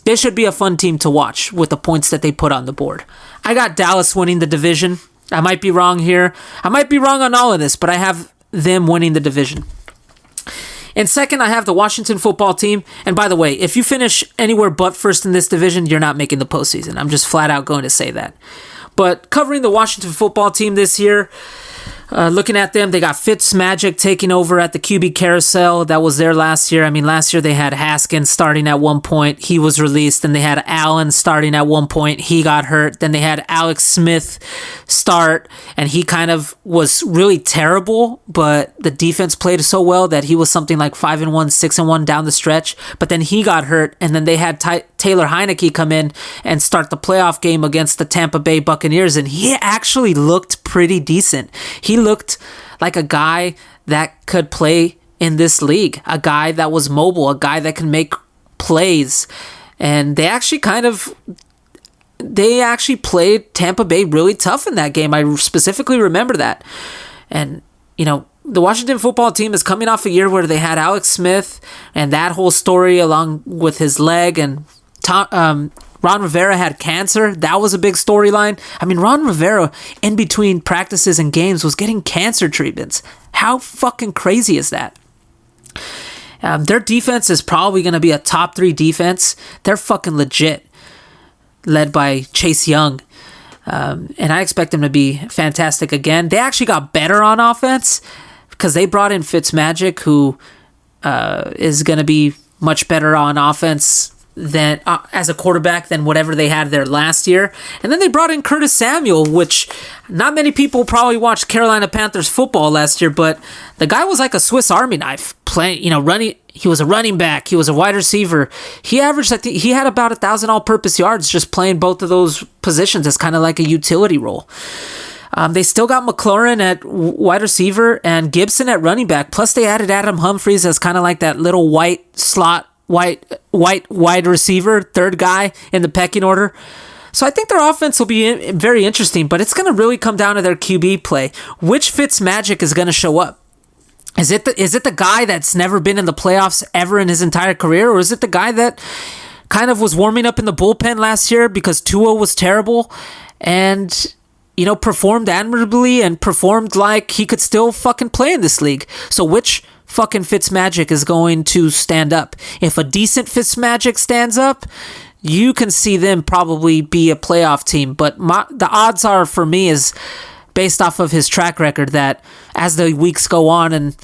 Speaker 3: They should be a fun team to watch with the points that they put on the board. I got Dallas winning the division. I might be wrong here. I might be wrong on all of this, but I have them winning the division. And second, I have the Washington football team. And by the way, if you finish anywhere but first in this division, you're not making the postseason. I'm just flat out going to say that. But covering the Washington football team this year, looking at them, they got Fitzmagic taking over at the QB carousel. That was there last year. I mean, last year they had Haskins starting at one point. He was released. Then they had Allen starting at one point. He got hurt. Then they had Alex Smith start, and he kind of was really terrible, but the defense played so well that he was something like 5-1, 6-1 down the stretch. But then he got hurt, and then they had Taylor Heineke come in and start the playoff game against the Tampa Bay Buccaneers, and he actually looked pretty decent. He looked like a guy that could play in this league, a guy that was mobile, a guy that can make plays. And they actually played Tampa Bay really tough in that game. I specifically remember that. And, you know, the Washington football team is coming off a year where they had Alex Smith and that whole story along with his leg, and Ron Rivera had cancer. That was a big storyline. I mean, Ron Rivera, in between practices and games, was getting cancer treatments. How fucking crazy is that? Their defense is probably going to be a top 3 defense. They're fucking legit, led by Chase Young. And I expect them to be fantastic again. They actually got better on offense because they brought in Fitzmagic, who is going to be much better on offense than as a quarterback than whatever they had there last year. And then they brought in Curtis Samuel, which not many people probably watched Carolina Panthers football last year, but the guy was like a Swiss Army knife playing, running. He was a running back. He was a wide receiver. He averaged, he had about 1,000 all-purpose yards just playing both of those positions as kind of like a utility role. They still got McLaurin at wide receiver and Gibson at running back. Plus they added Adam Humphries as kind of like that little white slot wide receiver, third guy in the pecking order. So I think their offense will be very interesting, but it's going to really come down to their QB play. Which Fitzmagic is going to show up? Is it the guy that's never been in the playoffs ever in his entire career, or is it the guy that kind of was warming up in the bullpen last year because Tua was terrible and, performed admirably and performed like he could still fucking play in this league? So which fucking Fitzmagic is going to stand up? If a decent Fitzmagic stands up, you can see them probably be a playoff team. But the odds are, for me, is based off of his track record, that as the weeks go on and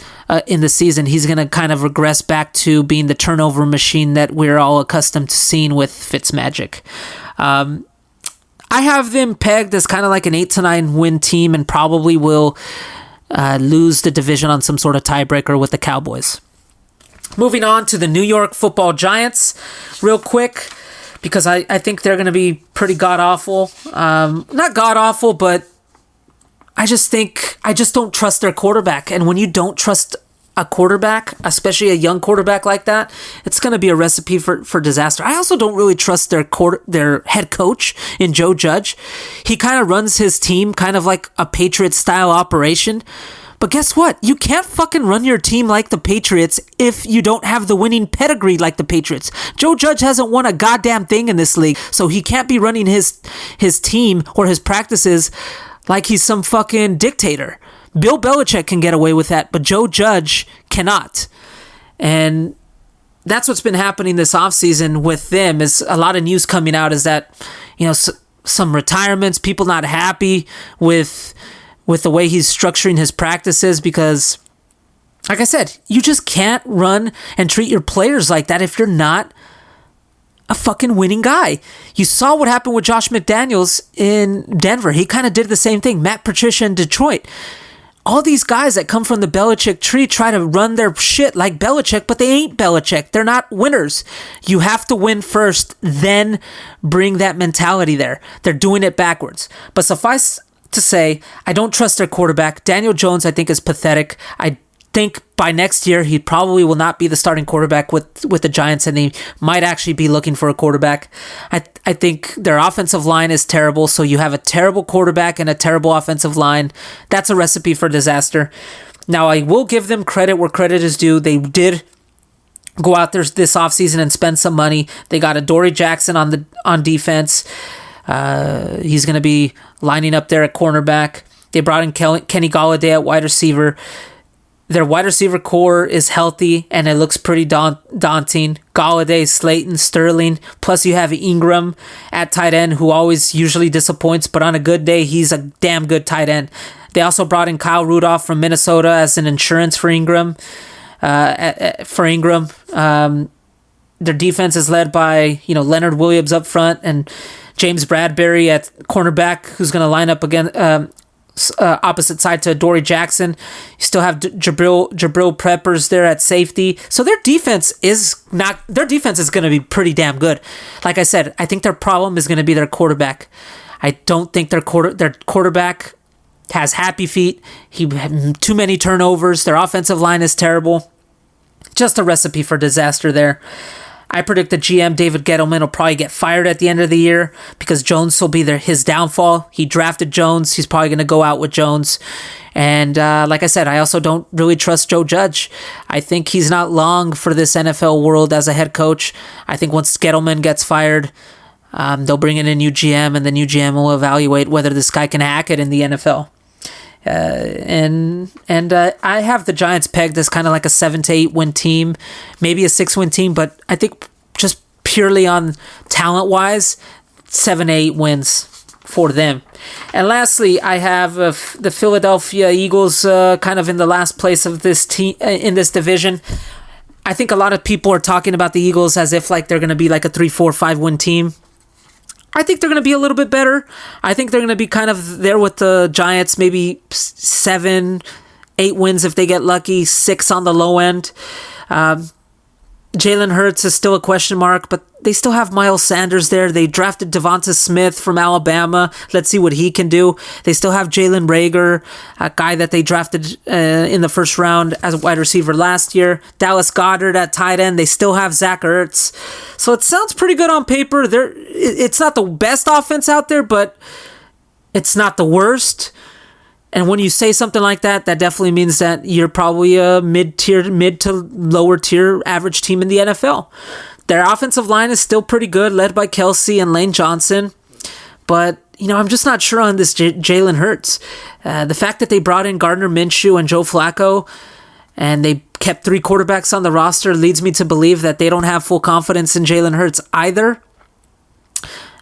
Speaker 3: in the season, he's going to kind of regress back to being the turnover machine that we're all accustomed to seeing with Fitzmagic. I have them pegged as kind of like an 8-9 win team and probably will lose the division on some sort of tiebreaker with the Cowboys. Moving on to the New York Football Giants real quick, because I think they're going to be pretty god-awful. Not god-awful, but I just don't trust their quarterback. And when you don't trust a quarterback, especially a young quarterback like that, it's going to be a recipe for disaster. I also don't really trust their head coach in Joe Judge. He kind of runs his team kind of like a Patriot-style operation. But guess what? You can't fucking run your team like the Patriots if you don't have the winning pedigree like the Patriots. Joe Judge hasn't won a goddamn thing in this league, so he can't be running his team or his practices like he's some fucking dictator. Bill Belichick can get away with that, but Joe Judge cannot. And that's what's been happening this offseason with them, is a lot of news coming out is that, some retirements, people not happy with the way he's structuring his practices, because, like I said, you just can't run and treat your players like that if you're not a fucking winning guy. You saw what happened with Josh McDaniels in Denver. He kind of did the same thing. Matt Patricia in Detroit. All these guys that come from the Belichick tree try to run their shit like Belichick, but they ain't Belichick. They're not winners. You have to win first, then bring that mentality there. They're doing it backwards. But suffice to say, I don't trust their quarterback. Daniel Jones, I think, is pathetic. I think by next year, he probably will not be the starting quarterback with the Giants, and they might actually be looking for a quarterback. I think their offensive line is terrible, so you have a terrible quarterback and a terrible offensive line. That's a recipe for disaster. Now, I will give them credit where credit is due. They did go out there this offseason and spend some money. They got Adoree Jackson on defense. He's going to be lining up there at cornerback. They brought in Kenny Golladay at wide receiver. Their wide receiver core is healthy, and it looks pretty daunting. Golladay, Slayton, Sterling, plus you have Ingram at tight end, who always usually disappoints, but on a good day, he's a damn good tight end. They also brought in Kyle Rudolph from Minnesota as an insurance for Ingram. Their defense is led by Leonard Williams up front and James Bradbury at cornerback, who's going to line up again. Opposite side to Adoree Jackson. You still have Jabril Peppers there at safety. So their defense is going to be pretty damn good. Like I said, I think their problem is going to be their quarterback. I don't think their quarterback has happy feet. He had too many turnovers. Their offensive line is terrible. Just a recipe for disaster there. I predict the GM, David Gettleman, will probably get fired at the end of the year because Jones will be his downfall. He drafted Jones. He's probably going to go out with Jones. And like I said, I also don't really trust Joe Judge. I think he's not long for this NFL world as a head coach. I think once Gettleman gets fired, they'll bring in a new GM, and the new GM will evaluate whether this guy can hack it in the NFL. I have the Giants pegged as kind of like a 7 to 8 win team, maybe a 6-win team, but I think just purely on talent wise, 7 to 8 wins for them. And lastly, I have the Philadelphia Eagles kind of in the last place of this team in this division. I think a lot of people are talking about the Eagles as if like they're going to be like a 3, 4, 5 win team. I think they're going to be a little bit better. I think they're going to be kind of there with the Giants, maybe 7, 8 wins if they get lucky, 6 on the low end. Jalen Hurts is still a question mark, but they still have Miles Sanders there. They drafted Devonta Smith from Alabama. Let's see what he can do. They still have Jalen Reagor, a guy that they drafted in the first round as a wide receiver last year. Dallas Goedert at tight end. They still have Zach Ertz. So it sounds pretty good on paper. It's not the best offense out there, but it's not the worst. And when you say something like that, that definitely means that you're probably a mid to lower tier average team in the NFL. Their offensive line is still pretty good, led by Kelsey and Lane Johnson. But, I'm just not sure on this Jalen Hurts. The fact that they brought in Gardner Minshew and Joe Flacco, and they kept 3 quarterbacks on the roster, leads me to believe that they don't have full confidence in Jalen Hurts either.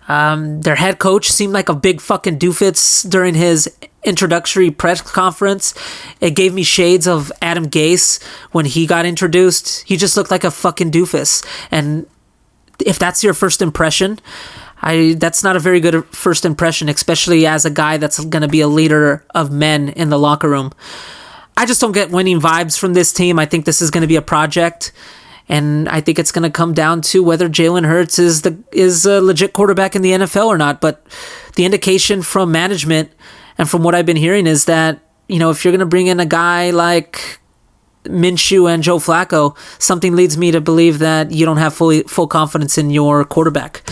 Speaker 3: Their head coach seemed like a big fucking doofus during his introductory press conference. It gave me shades of Adam Gase when he got introduced. He just looked like a fucking doofus. And if that's your first impression, that's not a very good first impression, especially as a guy that's going to be a leader of men in the locker room. I just don't get winning vibes from this team. I think this is going to be a project. And I think it's going to come down to whether Jalen Hurts is a legit quarterback in the NFL or not. But the indication from management and from what I've been hearing is that, if you're going to bring in a guy like Minshew and Joe Flacco, something leads me to believe that you don't have full confidence in your quarterback.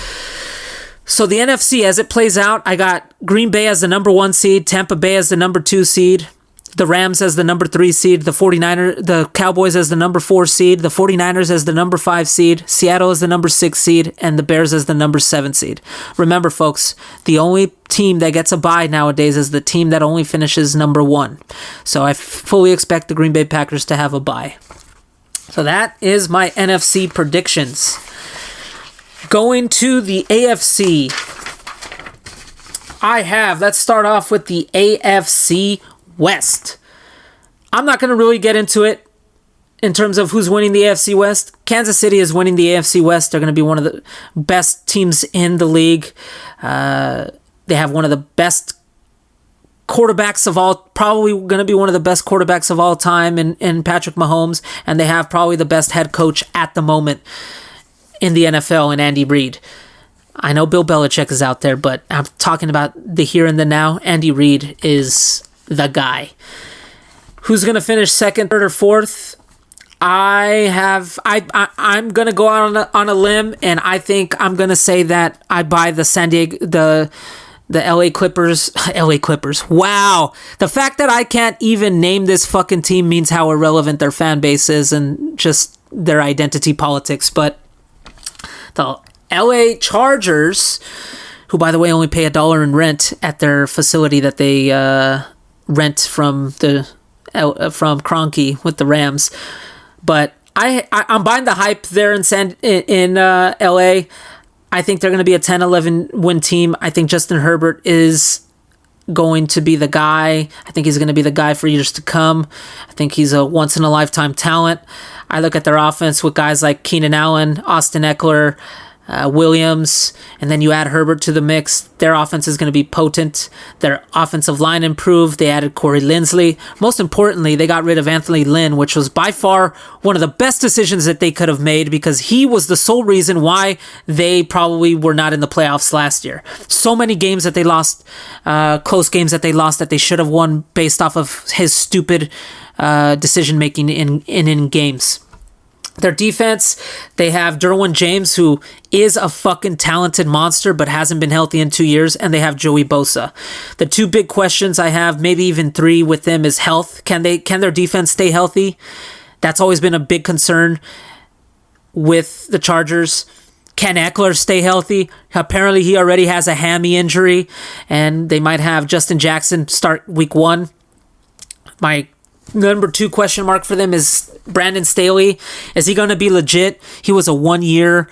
Speaker 3: So the NFC, as it plays out, I got Green Bay as the number 1 seed, Tampa Bay as the number 2 seed, the Rams as the number 3 seed, the Cowboys as the number 4 seed, the 49ers as the number 5 seed, Seattle as the number 6 seed, and the Bears as the number 7 seed. Remember, folks, the only team that gets a bye nowadays is the team that only finishes number 1. So I fully expect the Green Bay Packers to have a bye. So that is my NFC predictions. Going to the AFC, let's start off with the AFC West. I'm not going to really get into it in terms of who's winning the AFC West. Kansas City is winning the AFC West. They're going to be one of the best teams in the league. They have one of the best quarterbacks of all, probably going to be one of the best quarterbacks of all time in Patrick Mahomes, and they have probably the best head coach at the moment in the NFL in Andy Reid. I know Bill Belichick is out there, but I'm talking about the here and the now. Andy Reid is the guy. Who's going to finish second, third, or fourth? I'm going to go out on a limb, and I think I'm going to say that I buy the LA Clippers. LA Clippers. Wow. The fact that I can't even name this fucking team means how irrelevant their fan base is and just their identity politics. But the LA Chargers, who, by the way, only pay $1 in rent at their facility that they rent from Kroenke with the Rams. But I'm buying the hype there in LA. I think they're going to be a 10-11 win team. I think Justin Herbert is going to be the guy. I think he's going to be the guy for years to come. I think he's a once-in-a-lifetime talent. I look at their offense with guys like Keenan Allen, Austin Eckler, Williams, and then you add Herbert to the mix. Their offense is going to be potent. Their offensive line improved. They added Corey Linsley. Most importantly, they got rid of Anthony Lynn, which was by far one of the best decisions that they could have made because he was the sole reason why they probably were not in the playoffs last year. So many games that they lost, close games that they lost that they should have won based off of his stupid decision-making in games. Their defense, they have Derwin James, who is a fucking talented monster, but hasn't been healthy in 2 years, and they have Joey Bosa. The 2 big questions I have, maybe even 3 with them, is health. Can their defense stay healthy? That's always been a big concern with the Chargers. Can Eckler stay healthy? Apparently, he already has a hammy injury, and they might have Justin Jackson start week 1. My number 2 question mark for them is Brandon Staley. Is he going to be legit? He was a 1-year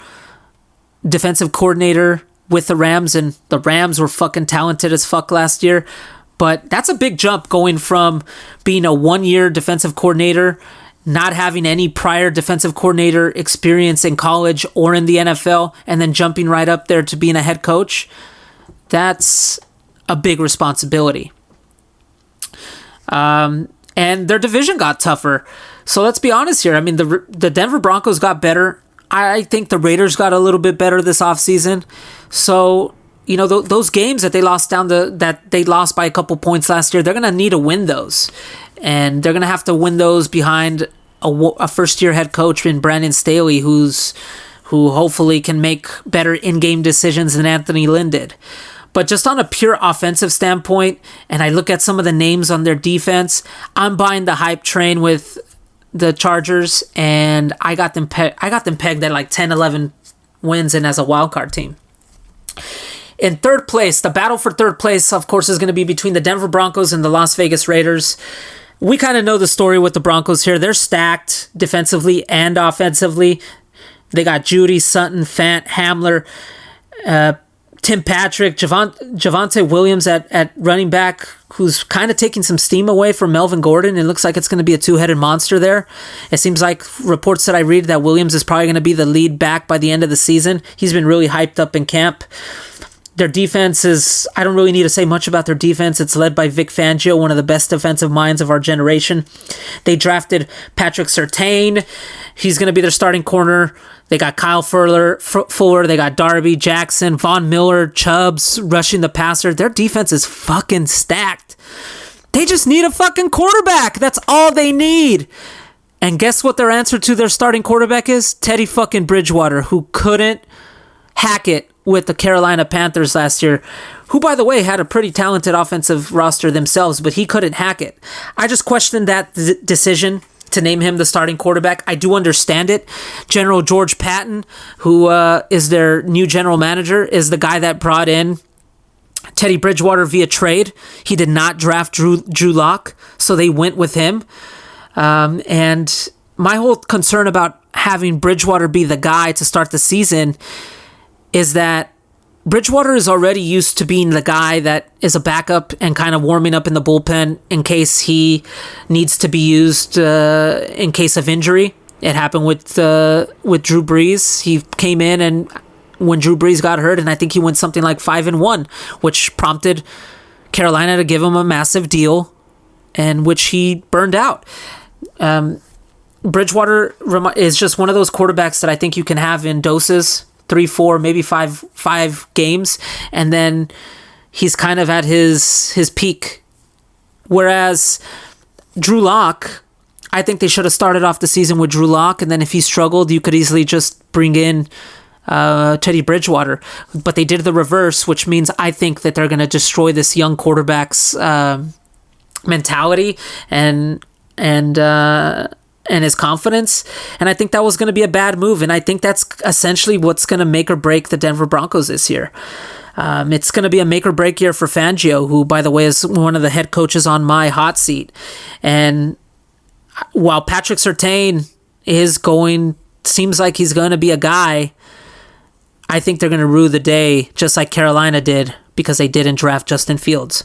Speaker 3: defensive coordinator with the Rams, and the Rams were fucking talented as fuck last year. But that's a big jump going from being a 1-year defensive coordinator, not having any prior defensive coordinator experience in college or in the NFL, and then jumping right up there to being a head coach. That's a big responsibility. And their division got tougher. So let's be honest here. I mean, the Denver Broncos got better. I think the Raiders got a little bit better this offseason. So, those games that they lost that they lost by a couple points last year, they're going to need to win those. And they're going to have to win those behind a first-year head coach in Brandon Staley, who hopefully can make better in-game decisions than Anthony Lynn did. But just on a pure offensive standpoint, and I look at some of the names on their defense, I'm buying the hype train with the Chargers, and I got them pegged at like 10, 11 wins and as a wild card team. In third place, the battle for third place, of course, is going to be between the Denver Broncos and the Las Vegas Raiders. We kind of know the story with the Broncos here. They're stacked defensively and offensively. They got Judy, Sutton, Fant, Hamler, Tim Patrick, Javonte Williams at running back, who's kind of taking some steam away from Melvin Gordon. It looks like it's going to be a two-headed monster there. It seems like reports that I read that Williams is probably going to be the lead back by the end of the season. He's been really hyped up in camp. Their defense is, I don't really need to say much about their defense. It's led by Vic Fangio, one of the best defensive minds of our generation. They drafted Patrick Surtain. He's going to be their starting corner. They got Kyle Fuller. They got Darby, Jackson, Von Miller, Chubbs rushing the passer. Their defense is fucking stacked. They just need a fucking quarterback. That's all they need. And guess what their answer to their starting quarterback is? Teddy fucking Bridgewater, who couldn't hack it with the Carolina Panthers last year, who, by the way, had a pretty talented offensive roster themselves, but he couldn't hack it. I just questioned that decision to name him the starting quarterback. I do understand it. General George Patton, who is their new general manager, is the guy that brought in Teddy Bridgewater via trade. He did not draft Drew Lock, so they went with him. And my whole concern about having Bridgewater be the guy to start the season is that Bridgewater is already used to being the guy that is a backup and kind of warming up in the bullpen in case he needs to be used in case of injury. It happened with Drew Brees. He came in and when Drew Brees got hurt, and I think he went something like 5-1, which prompted Carolina to give him a massive deal, and which he burned out. Bridgewater is just one of those quarterbacks that I think you can have in doses. 3, 4, maybe 5 games, and then he's kind of at his peak. Whereas Drew Lock, I think they should have started off the season with Drew Lock, and then if he struggled, you could easily just bring in Teddy Bridgewater. But they did the reverse, which means I think that they're going to destroy this young quarterback's mentality and his confidence, and I think that was going to be a bad move, and I think that's essentially what's going to make or break the Denver Broncos this year. It's going to be a make or break year for Fangio, who, by the way, is one of the head coaches on my hot seat. And while Patrick Surtain seems like he's going to be a guy, I think they're going to rue the day, just like Carolina did, because they didn't draft Justin Fields.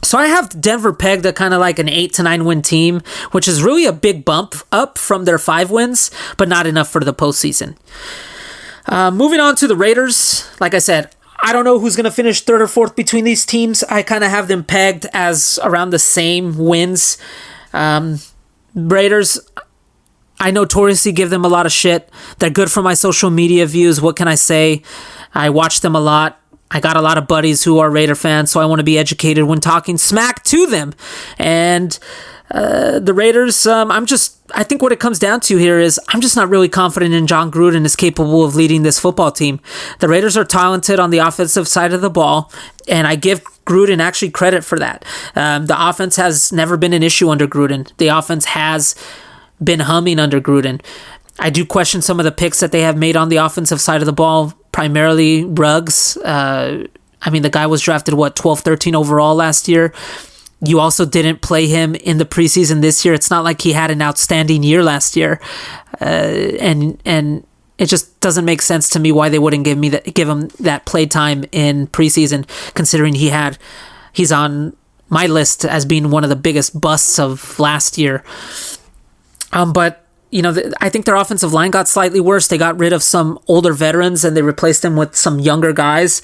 Speaker 3: So I have Denver pegged at kind of like an 8 to 9 win team, which is really a big bump up from their 5 wins, but not enough for the postseason. Moving on to the Raiders, like I said, I don't know who's going to finish third or fourth between these teams. I kind of have them pegged as around the same wins. Raiders, I notoriously give them a lot of shit. They're good for my social media views. What can I say? I watch them a lot. I got a lot of buddies who are Raider fans, so I want to be educated when talking smack to them. And the Raiders, I think what it comes down to here is I'm just not really confident in John Gruden is capable of leading this football team. The Raiders are talented on the offensive side of the ball, and I give Gruden actually credit for that. The offense has never been an issue under Gruden. The offense has been humming under Gruden. I do question some of the picks that they have made on the offensive side of the ball, primarily Ruggs. The guy was drafted, 12, 13 overall last year. You also didn't play him in the preseason this year. It's not like he had an outstanding year last year. And it just doesn't make sense to me why they wouldn't give him that play time in preseason, considering he's on my list as being one of the biggest busts of last year. But I think their offensive line got slightly worse. They got rid of some older veterans and they replaced them with some younger guys.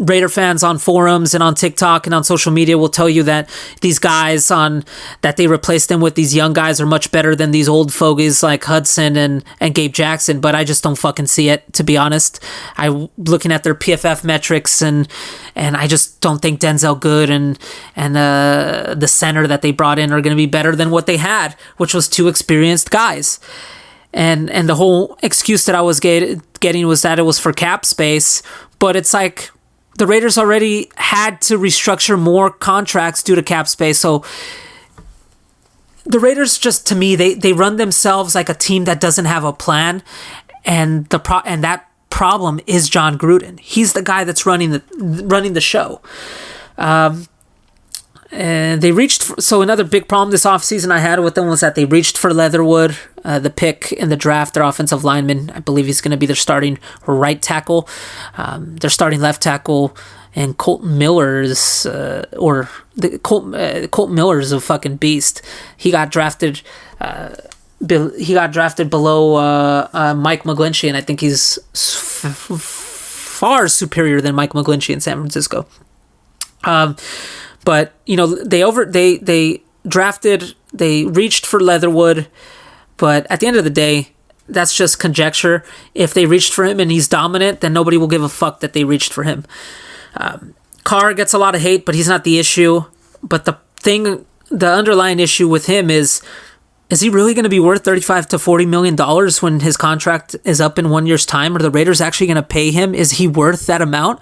Speaker 3: Raider fans on forums and on TikTok and on social media will tell you that these guys that they replaced them with, these young guys, are much better than these old fogies like Hudson and Gabe Jackson, but I just don't fucking see it, to be honest. Looking at their PFF metrics and I just don't think Denzel Good and the center that they brought in are going to be better than what they had, which was two experienced guys. And the whole excuse that I was getting was that it was for cap space, but it's like the Raiders already had to restructure more contracts due to cap space. So the Raiders, just to me, they run themselves like a team that doesn't have a plan, and that problem is John Gruden. He's the guy that's running the show. And they reached so another big problem this offseason I had with them was that they reached for Leatherwood, the pick in the draft, their offensive lineman. I believe he's going to be their starting right tackle. Their starting left tackle, and Colton Miller is Colton Miller is a fucking beast. He got drafted below Mike McGlinchey, and I think he's far superior than Mike McGlinchey in San Francisco. But they reached for Leatherwood, but at the end of the day, that's just conjecture. If they reached for him and he's dominant, then nobody will give a fuck that they reached for him. Carr gets a lot of hate, but he's not the issue. But the underlying issue with him is he really going to be worth $35 to $40 million when his contract is up in 1 year's time? Are the Raiders actually going to pay him? Is he worth that amount?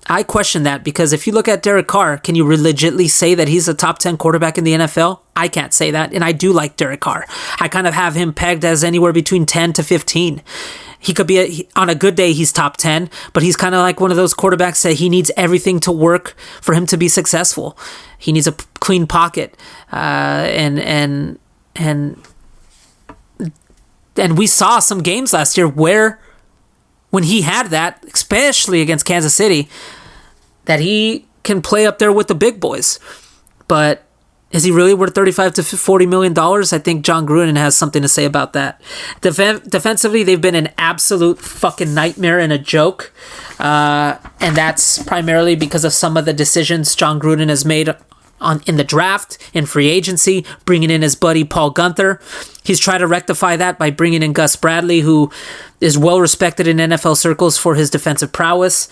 Speaker 3: I question that, because if you look at Derek Carr, can you legitimately say that he's a top 10 quarterback in the NFL? I can't say that, and I do like Derek Carr. I kind of have him pegged as anywhere between 10 to 15. He could be, on a good day, he's top 10, but he's kind of like one of those quarterbacks that he needs everything to work for him to be successful. He needs a clean pocket, and we saw some games last year where, when he had that, especially against Kansas City, that he can play up there with the big boys. But is he really worth $35 to $40 million? I think John Gruden has something to say about that. Defensively, they've been an absolute fucking nightmare and a joke. And that's primarily because of some of the decisions John Gruden has made in the draft, in free agency, bringing in his buddy Paul Guenther. He's tried to rectify that by bringing in Gus Bradley, who is well respected in NFL circles for his defensive prowess.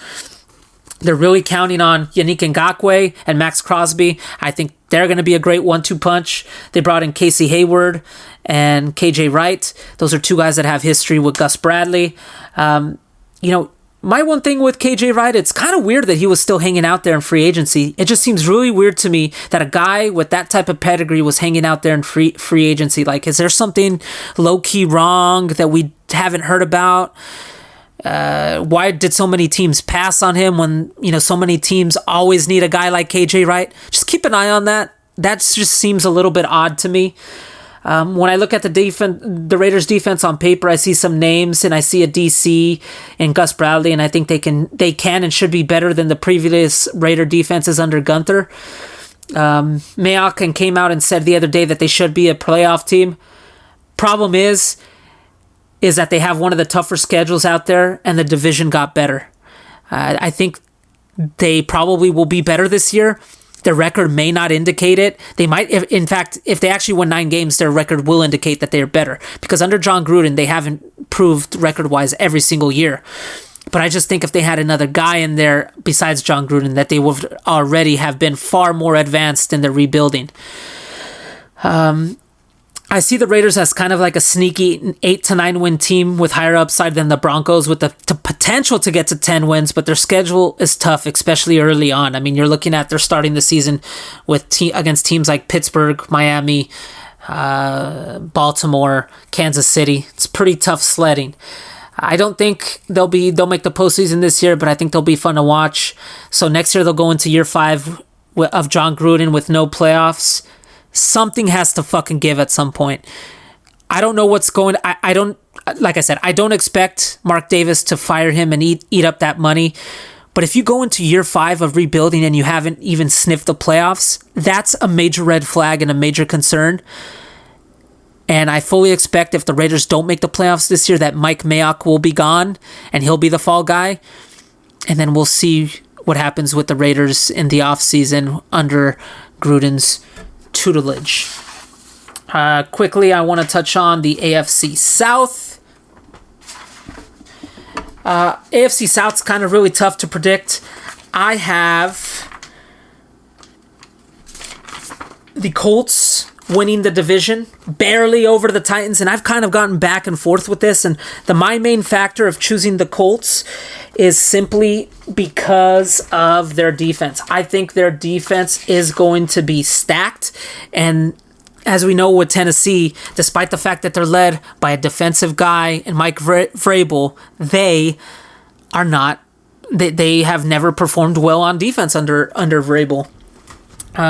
Speaker 3: They're really counting on Yannick Ngakoue and Max Crosby. I think they're going to be a great 1-2 punch. They brought in Casey Hayward and KJ Wright. Those are two guys that have history with Gus Bradley. My one thing with KJ Wright, it's kind of weird that he was still hanging out there in free agency. It just seems really weird to me that a guy with that type of pedigree was hanging out there in free agency. Like, is there something low-key wrong that we haven't heard about? Why did so many teams pass on him when, so many teams always need a guy like KJ Wright? Just keep an eye on that. That just seems a little bit odd to me. When I look at the Raiders defense on paper, I see some names and I see a DC and Gus Bradley, and I think they can and should be better than the previous Raider defenses under Guenther. Mayock came out and said the other day that they should be a playoff team. Problem is that they have one of the tougher schedules out there, and the division got better. I think they probably will be better this year. Their record may not indicate it. They might, if they actually win 9 games, their record will indicate that they are better. Because under John Gruden, they haven't proved record-wise every single year. But I just think if they had another guy in there besides John Gruden, that they would already have been far more advanced in their rebuilding. I see the Raiders as kind of like a sneaky 8 to 9 win team with higher upside than the Broncos, with the potential to get to 10 wins, but their schedule is tough, especially early on. I mean, you're looking at they're starting the season against teams like Pittsburgh, Miami, Baltimore, Kansas City. It's pretty tough sledding. I don't think they'll make the postseason this year, but I think they'll be fun to watch. So next year they'll go into year 5 of John Gruden with no playoffs. Something has to fucking give at some point. I don't know what's going. I don't, like I said, I don't expect Mark Davis to fire him and eat up that money. But if you go into year 5 of rebuilding and you haven't even sniffed the playoffs, that's a major red flag and a major concern. And I fully expect if the Raiders don't make the playoffs this year that Mike Mayock will be gone and he'll be the fall guy. And then we'll see what happens with the Raiders in the offseason under Gruden's tutelage. Quickly, I want to touch on the AFC South. AFC South's kind of really tough to predict. I have the Colts winning the division, barely over the Titans, and I've kind of gotten back and forth with this, and my main factor of choosing the Colts is simply because of their defense. I think their defense is going to be stacked, and as we know with Tennessee, despite the fact that they're led by a defensive guy and Mike Vrabel, they have never performed well on defense under Vrabel.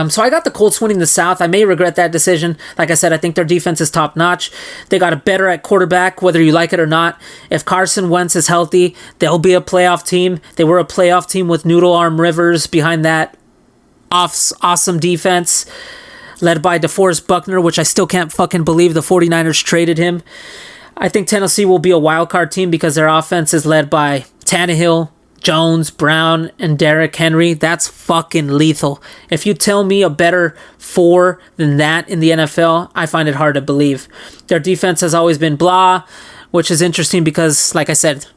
Speaker 3: So I got the Colts winning the South. I may regret that decision. Like I said, I think their defense is top-notch. They got a better at quarterback, whether you like it or not. If Carson Wentz is healthy, they'll be a playoff team. They were a playoff team with Noodle Arm Rivers behind that awesome defense led by DeForest Buckner, which I still can't fucking believe the 49ers traded him. I think Tennessee will be a wildcard team because their offense is led by Tannehill, Jones, Brown, and Derrick Henry. That's fucking lethal. If you tell me a better four than that in the NFL, I find it hard to believe. Their defense has always been blah, which is interesting because, like I said,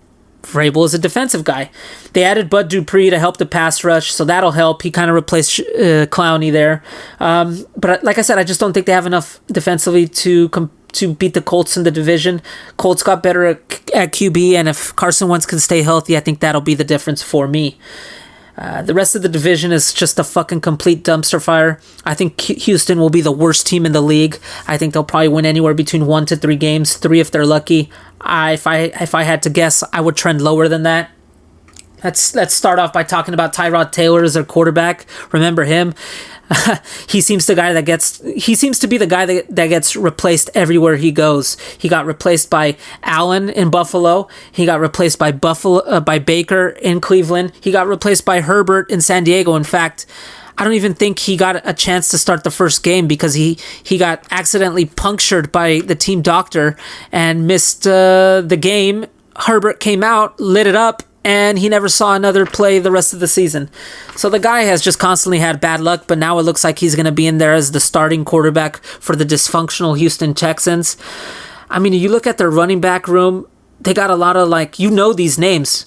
Speaker 3: Vrabel is a defensive guy. They added Bud Dupree to help the pass rush, so that'll help. He kind of replaced Clowney there. But like I said, I just don't think they have enough defensively to beat the Colts in the division. Colts got better at QB, and if Carson Wentz can stay healthy, I think that'll be the difference for me. The rest of the division is just a fucking complete dumpster fire. I think Houston will be the worst team in the league. I think they'll probably win anywhere between 1 to 3 games, 3 if they're lucky. If I had to guess, I would trend lower than that. Let's start off by talking about Tyrod Taylor as their quarterback. Remember him? He seems to be the guy that gets replaced everywhere he goes. He got replaced by Allen in Buffalo. He got replaced by Baker in Cleveland. He got replaced by Herbert in San Diego. In fact, I don't even think he got a chance to start the first game because he got accidentally punctured by the team doctor and missed the game. Herbert came out, lit it up, and he never saw another play the rest of the season. So the guy has just constantly had bad luck, but now it looks like he's going to be in there as the starting quarterback for the dysfunctional Houston Texans. I mean, you look at their running back room, they got a lot of, these names.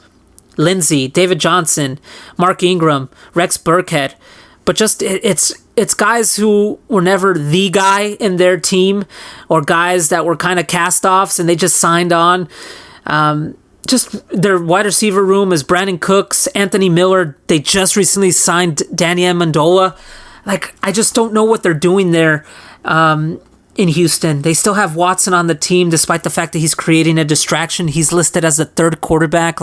Speaker 3: Lindsey, David Johnson, Mark Ingram, Rex Burkhead. But just, it's guys who were never the guy in their team or guys that were kind of cast-offs and they just signed on. Just their wide receiver room is Brandon Cooks, Anthony Miller. They just recently signed Danny Amendola. I just don't know what they're doing there in Houston. They still have Watson on the team, despite the fact that he's creating a distraction. He's listed as the third quarterback.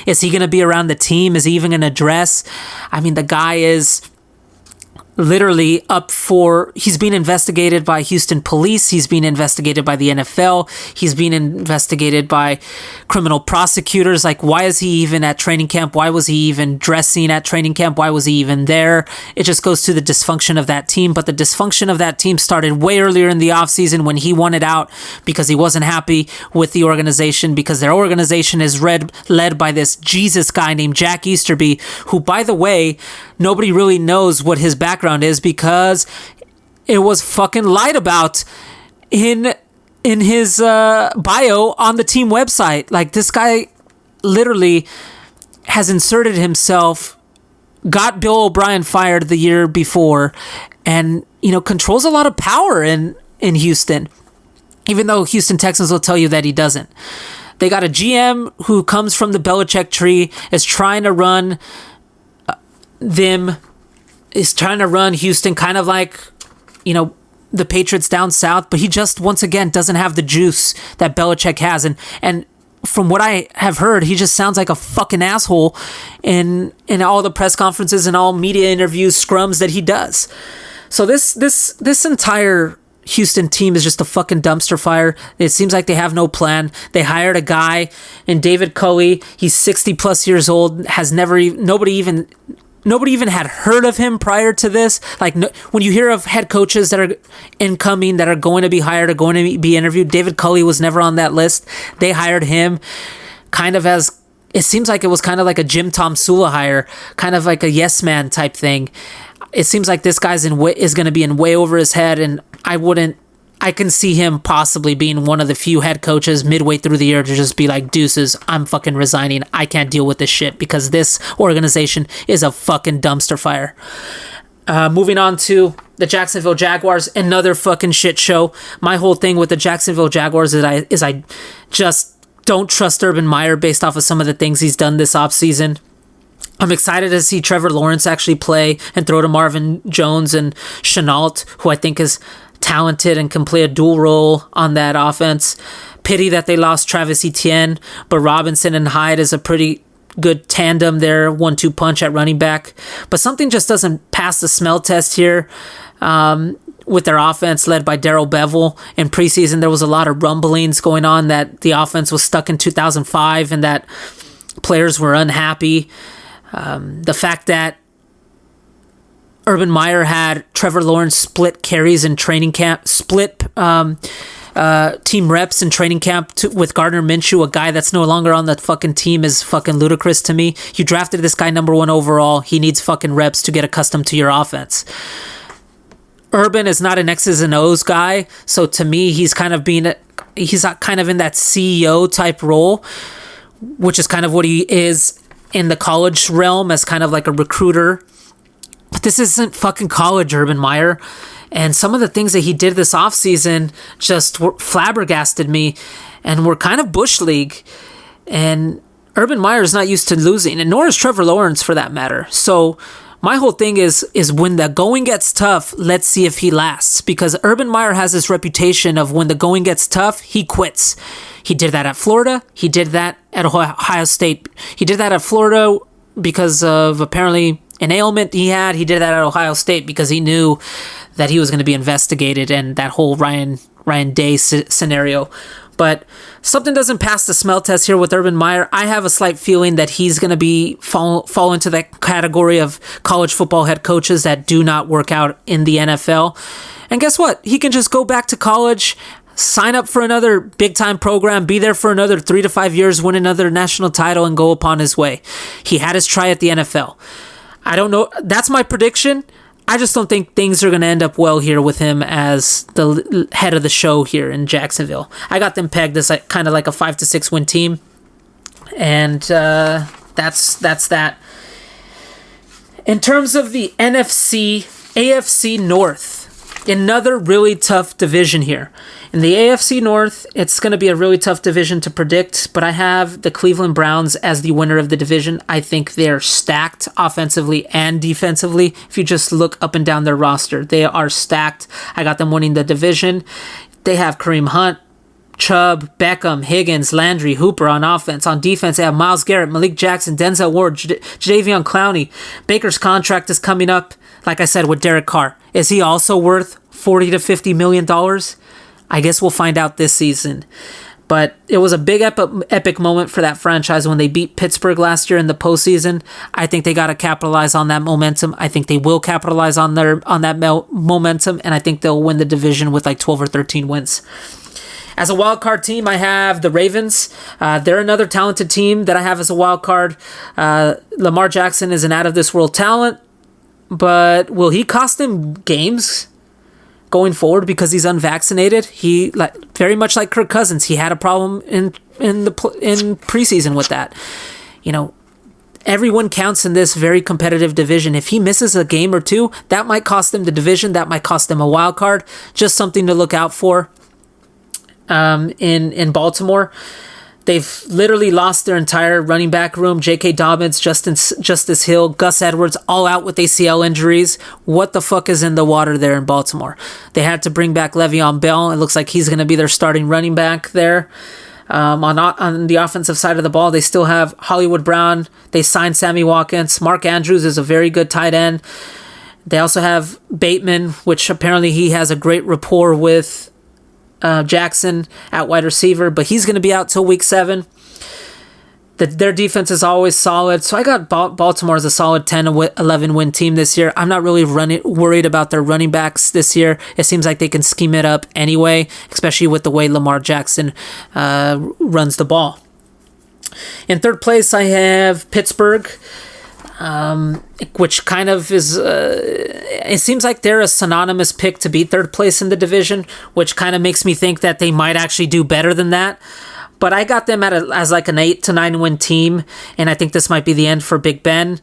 Speaker 3: Is he going to be around the team? Is he even going to dress? I mean, the guy is literally he's being investigated by Houston police. He's being investigated by the NFL. He's being investigated by criminal prosecutors. Why is he even at training camp? Why was he even dressing at training camp? Why was he even there? It just goes to the dysfunction of that team. But the dysfunction of that team started way earlier in the offseason when he wanted out because he wasn't happy with the organization, because their organization is led by this Jesus guy named Jack Easterby, who, by the way, nobody really knows what his background is because it was fucking lied about in his bio on the team website. This guy literally has inserted himself, got Bill O'Brien fired the year before, and controls a lot of power in Houston, even though Houston Texans will tell you that he doesn't. They got a GM who comes from the Belichick tree, is trying to run Houston kind of like, the Patriots down south, but he just, once again, doesn't have the juice that Belichick has. And from what I have heard, he just sounds like a fucking asshole in all the press conferences and all media interviews, scrums that he does. So this entire Houston team is just a fucking dumpster fire. It seems like they have no plan. They hired a guy in David Culley. He's 60 plus years old, nobody even nobody even had heard of him prior to this. Like, when you hear of head coaches that are incoming, that are going to be hired or going to be interviewed, David Culley was never on that list. They hired him kind of as, it seems like it was kind of like a Jim Tom Sula hire, kind of like a yes man type thing. It seems like this guy's is going to be in way over his head, and I can see him possibly being one of the few head coaches midway through the year to just be like, deuces, I'm fucking resigning. I can't deal with this shit because this organization is a fucking dumpster fire. Moving on to the Jacksonville Jaguars, another fucking shit show. My whole thing with the Jacksonville Jaguars is I just don't trust Urban Meyer based off of some of the things he's done this offseason. I'm excited to see Trevor Lawrence actually play and throw to Marvin Jones and Chenault, who I think is talented and can play a dual role on that offense. Pity that they lost Travis Etienne, but Robinson and Hyde is a pretty good tandem there, 1-2 punch at running back. But something just doesn't pass the smell test here with their offense led by Darrell Bevell. In preseason, there was a lot of rumblings going on that the offense was stuck in 2005 and that players were unhappy. The fact that Urban Meyer had Trevor Lawrence split carries in training camp, split team reps in training camp with Gardner Minshew, a guy that's no longer on the fucking team, is fucking ludicrous to me. You drafted this guy number 1 overall. He needs fucking reps to get accustomed to your offense. Urban is not an X's and O's guy, so to me, he's kind of in that CEO type role, which is kind of what he is in the college realm as kind of like a recruiter. But this isn't fucking college, Urban Meyer. And some of the things that he did this offseason just flabbergasted me and were kind of Bush League. And Urban Meyer is not used to losing, and nor is Trevor Lawrence for that matter. So my whole thing is when the going gets tough, let's see if he lasts. Because Urban Meyer has this reputation of when the going gets tough, he quits. He did that at Florida. He did that at Ohio State. He did that at Florida because of apparently an ailment he had. He did that at Ohio State because he knew that he was going to be investigated and that whole Ryan Day scenario. But something doesn't pass the smell test here with Urban Meyer. I have a slight feeling that he's going to be fall into that category of college football head coaches that do not work out in the NFL. And guess what? He can just go back to college, sign up for another big-time program, be there for another 3 to 5 years, win another national title, and go upon his way. He had his try at the NFL. I don't know. That's my prediction. I just don't think things are going to end up well here with him as the head of the show here in Jacksonville. I got them pegged as kind of like a 5 to 6 win team. And that's that. In terms of the AFC North, another really tough division here. In the AFC North, it's going to be a really tough division to predict, but I have the Cleveland Browns as the winner of the division. I think they're stacked offensively and defensively. If you just look up and down their roster, they are stacked. I got them winning the division. They have Kareem Hunt, Chubb, Beckham, Higgins, Landry, Hooper on offense. On defense, they have Myles Garrett, Malik Jackson, Denzel Ward, Jadeveon Clowney. Baker's contract is coming up, like I said, with Derek Carr. Is he also worth $40 to $50 million? I guess we'll find out this season. But it was a big epic moment for that franchise when they beat Pittsburgh last year in the postseason. I think they got to capitalize on that momentum. I think they will capitalize on that momentum, and I think they'll win the division with like 12 or 13 wins. As a wild card team, I have the Ravens. They're another talented team that I have as a wild card. Lamar Jackson is an out-of-this-world talent, but will he cost them games going forward because he's unvaccinated? He, very much like Kirk Cousins, he had a problem in preseason with that. You know, everyone counts in this very competitive division. If he misses a game or two, that might cost them the division. That might cost them a wild card. Just something to look out for. In Baltimore, they've literally lost their entire running back room. J.K. Dobbins, Justice Hill, Gus Edwards, all out with ACL injuries. What the fuck is in the water there in Baltimore? They had to bring back Le'Veon Bell. It looks like he's going to be their starting running back there. On the offensive side of the ball, they still have Hollywood Brown. They signed Sammy Watkins. Mark Andrews is a very good tight end. They also have Bateman, which apparently he has a great rapport with Jackson at wide receiver, but he's going to be out till week 7. Their defense is always solid. So I got Baltimore as a solid 10-11 win team this year. I'm not really worried about their running backs this year. It seems like they can scheme it up anyway, especially with the way Lamar Jackson runs the ball. In third place, I have Pittsburgh, which kind of is... it seems like they're a synonymous pick to be third place in the division, which kind of makes me think that they might actually do better than that. But I got them as like an 8 to 9 win team, and I think this might be the end for Big Ben.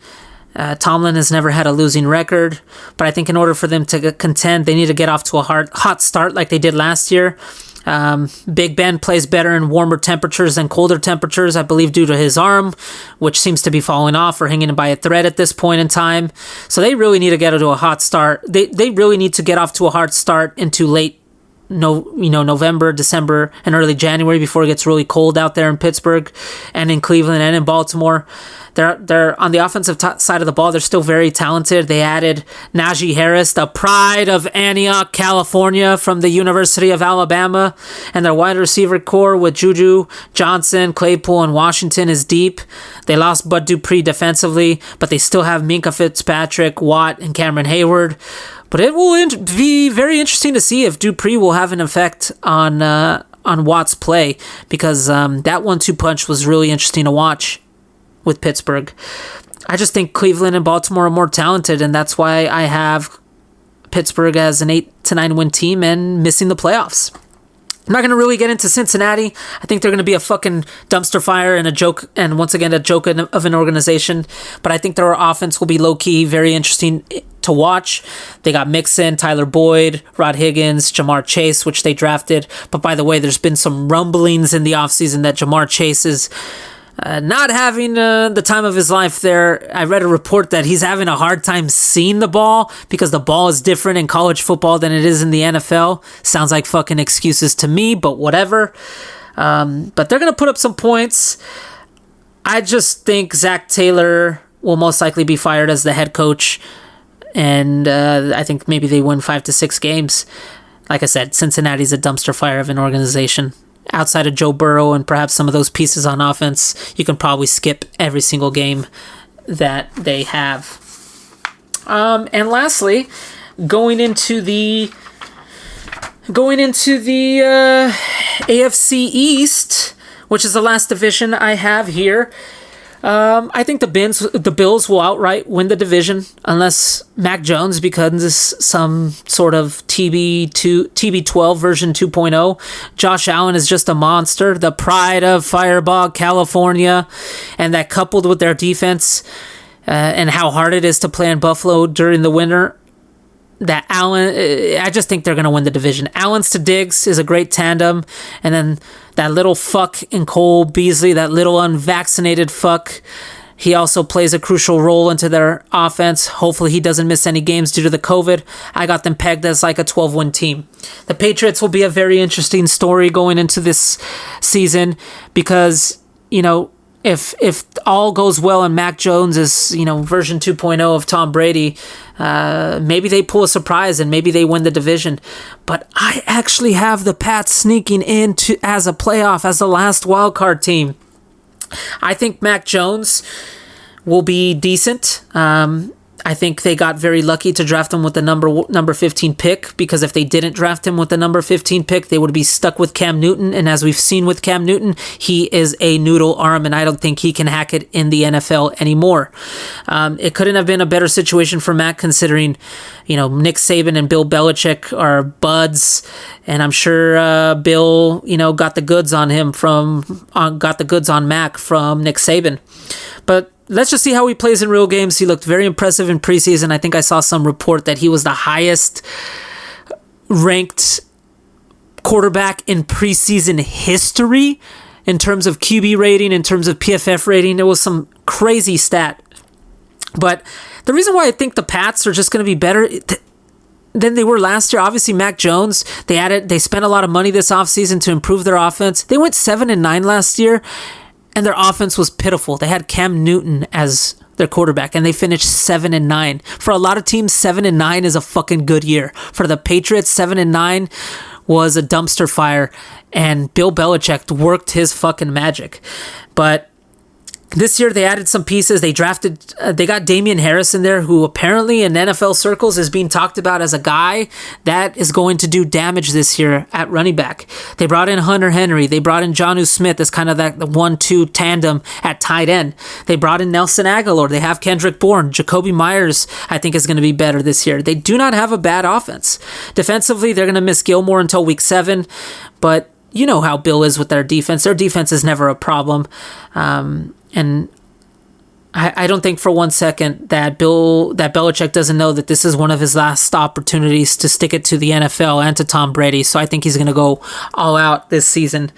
Speaker 3: Tomlin has never had a losing record, but I think in order for them to contend, they need to get off to a hot start like they did last year. Big Ben plays better in warmer temperatures than colder temperatures, I believe due to his arm, which seems to be falling off or hanging by a thread at this point in time. So they really need to get to a hot start. They really need to get off to a hard start into late November, December, and early January before it gets really cold out there in Pittsburgh and in Cleveland and in Baltimore. They're on the offensive side of the ball. They're still very talented. They added Najee Harris, the pride of Antioch, California, from the University of Alabama, and their wide receiver core with Juju, Johnson, Claypool, and Washington is deep. They lost Bud Dupree defensively, but they still have Minkah Fitzpatrick, Watt, and Cameron Hayward. But it will be very interesting to see if Dupree will have an effect on Watt's play, because that 1-2 punch was really interesting to watch with Pittsburgh. I just think Cleveland and Baltimore are more talented, and that's why I have Pittsburgh as an 8 to 9 win team and missing the playoffs. I'm not going to really get into Cincinnati. I think they're going to be a fucking dumpster fire and a joke, and once again, a joke of an organization. But I think their offense will be low-key, very interesting to watch. They got Mixon, Tyler Boyd, Rod Higgins, Jamar Chase, which they drafted. But by the way, there's been some rumblings in the offseason that Jamar Chase is not having the time of his life there. I read a report that he's having a hard time seeing the ball because the ball is different in college football than it is in the NFL. Sounds like fucking excuses to me, but whatever. But they're going to put up some points. I just think Zach Taylor will most likely be fired as the head coach, and I think maybe they win 5 to 6 games. Like I said, Cincinnati's a dumpster fire of an organization. Outside of Joe Burrow and perhaps some of those pieces on offense, you can probably skip every single game that they have. And lastly, going into the AFC East, which is the last division I have here. I think the Bills will outright win the division unless Mac Jones becomes some sort of TB12 version 2.0. Josh Allen is just a monster, the pride of Fireball, California, and that coupled with their defense and how hard it is to play in Buffalo during the winter. That I just think they're going to win the division. Allen's to Diggs is a great tandem. And then that little fuck in Cole Beasley, that little unvaccinated fuck, he also plays a crucial role into their offense. Hopefully he doesn't miss any games due to the COVID. I got them pegged as like a 12-win team. The Patriots will be a very interesting story going into this season because, if all goes well and Mac Jones is, version 2.0 of Tom Brady, maybe they pull a surprise and maybe they win the division. But I actually have the Pats sneaking in as a playoff, as the last wildcard team. I think Mac Jones will be decent. I think they got very lucky to draft him with the number 15 pick, because if they didn't draft him with the number 15 pick, they would be stuck with Cam Newton. And as we've seen with Cam Newton, he is a noodle arm, and I don't think he can hack it in the NFL anymore. It couldn't have been a better situation for Mac, considering, Nick Saban and Bill Belichick are buds, and I'm sure Bill, got the goods on him got the goods on Mac from Nick Saban. But let's just see how he plays in real games. He looked very impressive in preseason. I think I saw some report that he was the highest ranked quarterback in preseason history in terms of QB rating, in terms of PFF rating. It was some crazy stat. But the reason why I think the Pats are just going to be better than they were last year, obviously Mac Jones, they spent a lot of money this offseason to improve their offense. They went 7-9 last year, and their offense was pitiful. They had Cam Newton as their quarterback, and they finished 7-9. For a lot of teams, 7-9 is a fucking good year. For the Patriots, 7-9 was a dumpster fire, and Bill Belichick worked his fucking magic. But This year they added some pieces. They got Damian Harris in there, who apparently in NFL circles is being talked about as a guy that is going to do damage this year at running back. They brought in Hunter Henry. They brought in Jonnu Smith as kind of that 1-2 tandem at tight end. They brought in Nelson Aguilar. They have Kendrick Bourne. Jacoby Myers, I think, is going to be better this year. They do not have a bad offense. Defensively, they're going to miss Gilmore until week 7, but you know how Bill is with their defense. Their defense is never a problem. And I don't think for one second that Belichick doesn't know that this is one of his last opportunities to stick it to the NFL and to Tom Brady. So I think he's going to go all out this season.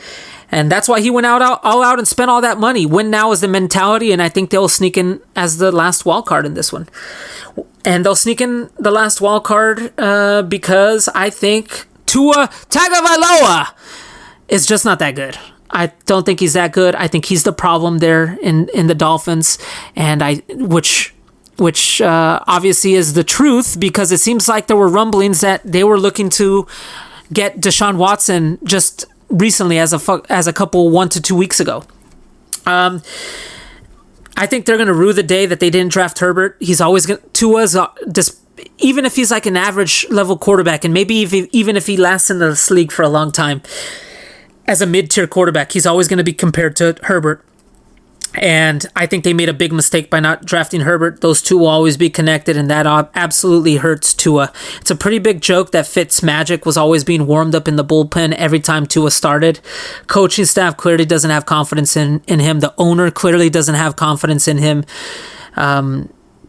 Speaker 3: And that's why he went all out and spent all that money. Win now is the mentality, and I think they'll sneak in as the last wild card in this one. And they'll sneak in the last wild card because I think Tua Tagovailoa is just not that good. I don't think he's that good. I think he's the problem there in the Dolphins, and which obviously is the truth, because it seems like there were rumblings that they were looking to get Deshaun Watson just recently as a couple 1 to 2 weeks ago. I think they're going to rue the day that they didn't draft Herbert. He's always going to even if he's like an average level quarterback, and maybe even if he lasts in this league for a long time. As a mid-tier quarterback, he's always going to be compared to Herbert. And I think they made a big mistake by not drafting Herbert. Those two will always be connected, and that absolutely hurts Tua. It's a pretty big joke that Fitzmagic was always being warmed up in the bullpen every time Tua started. Coaching staff clearly doesn't have confidence in him. The owner clearly doesn't have confidence in him.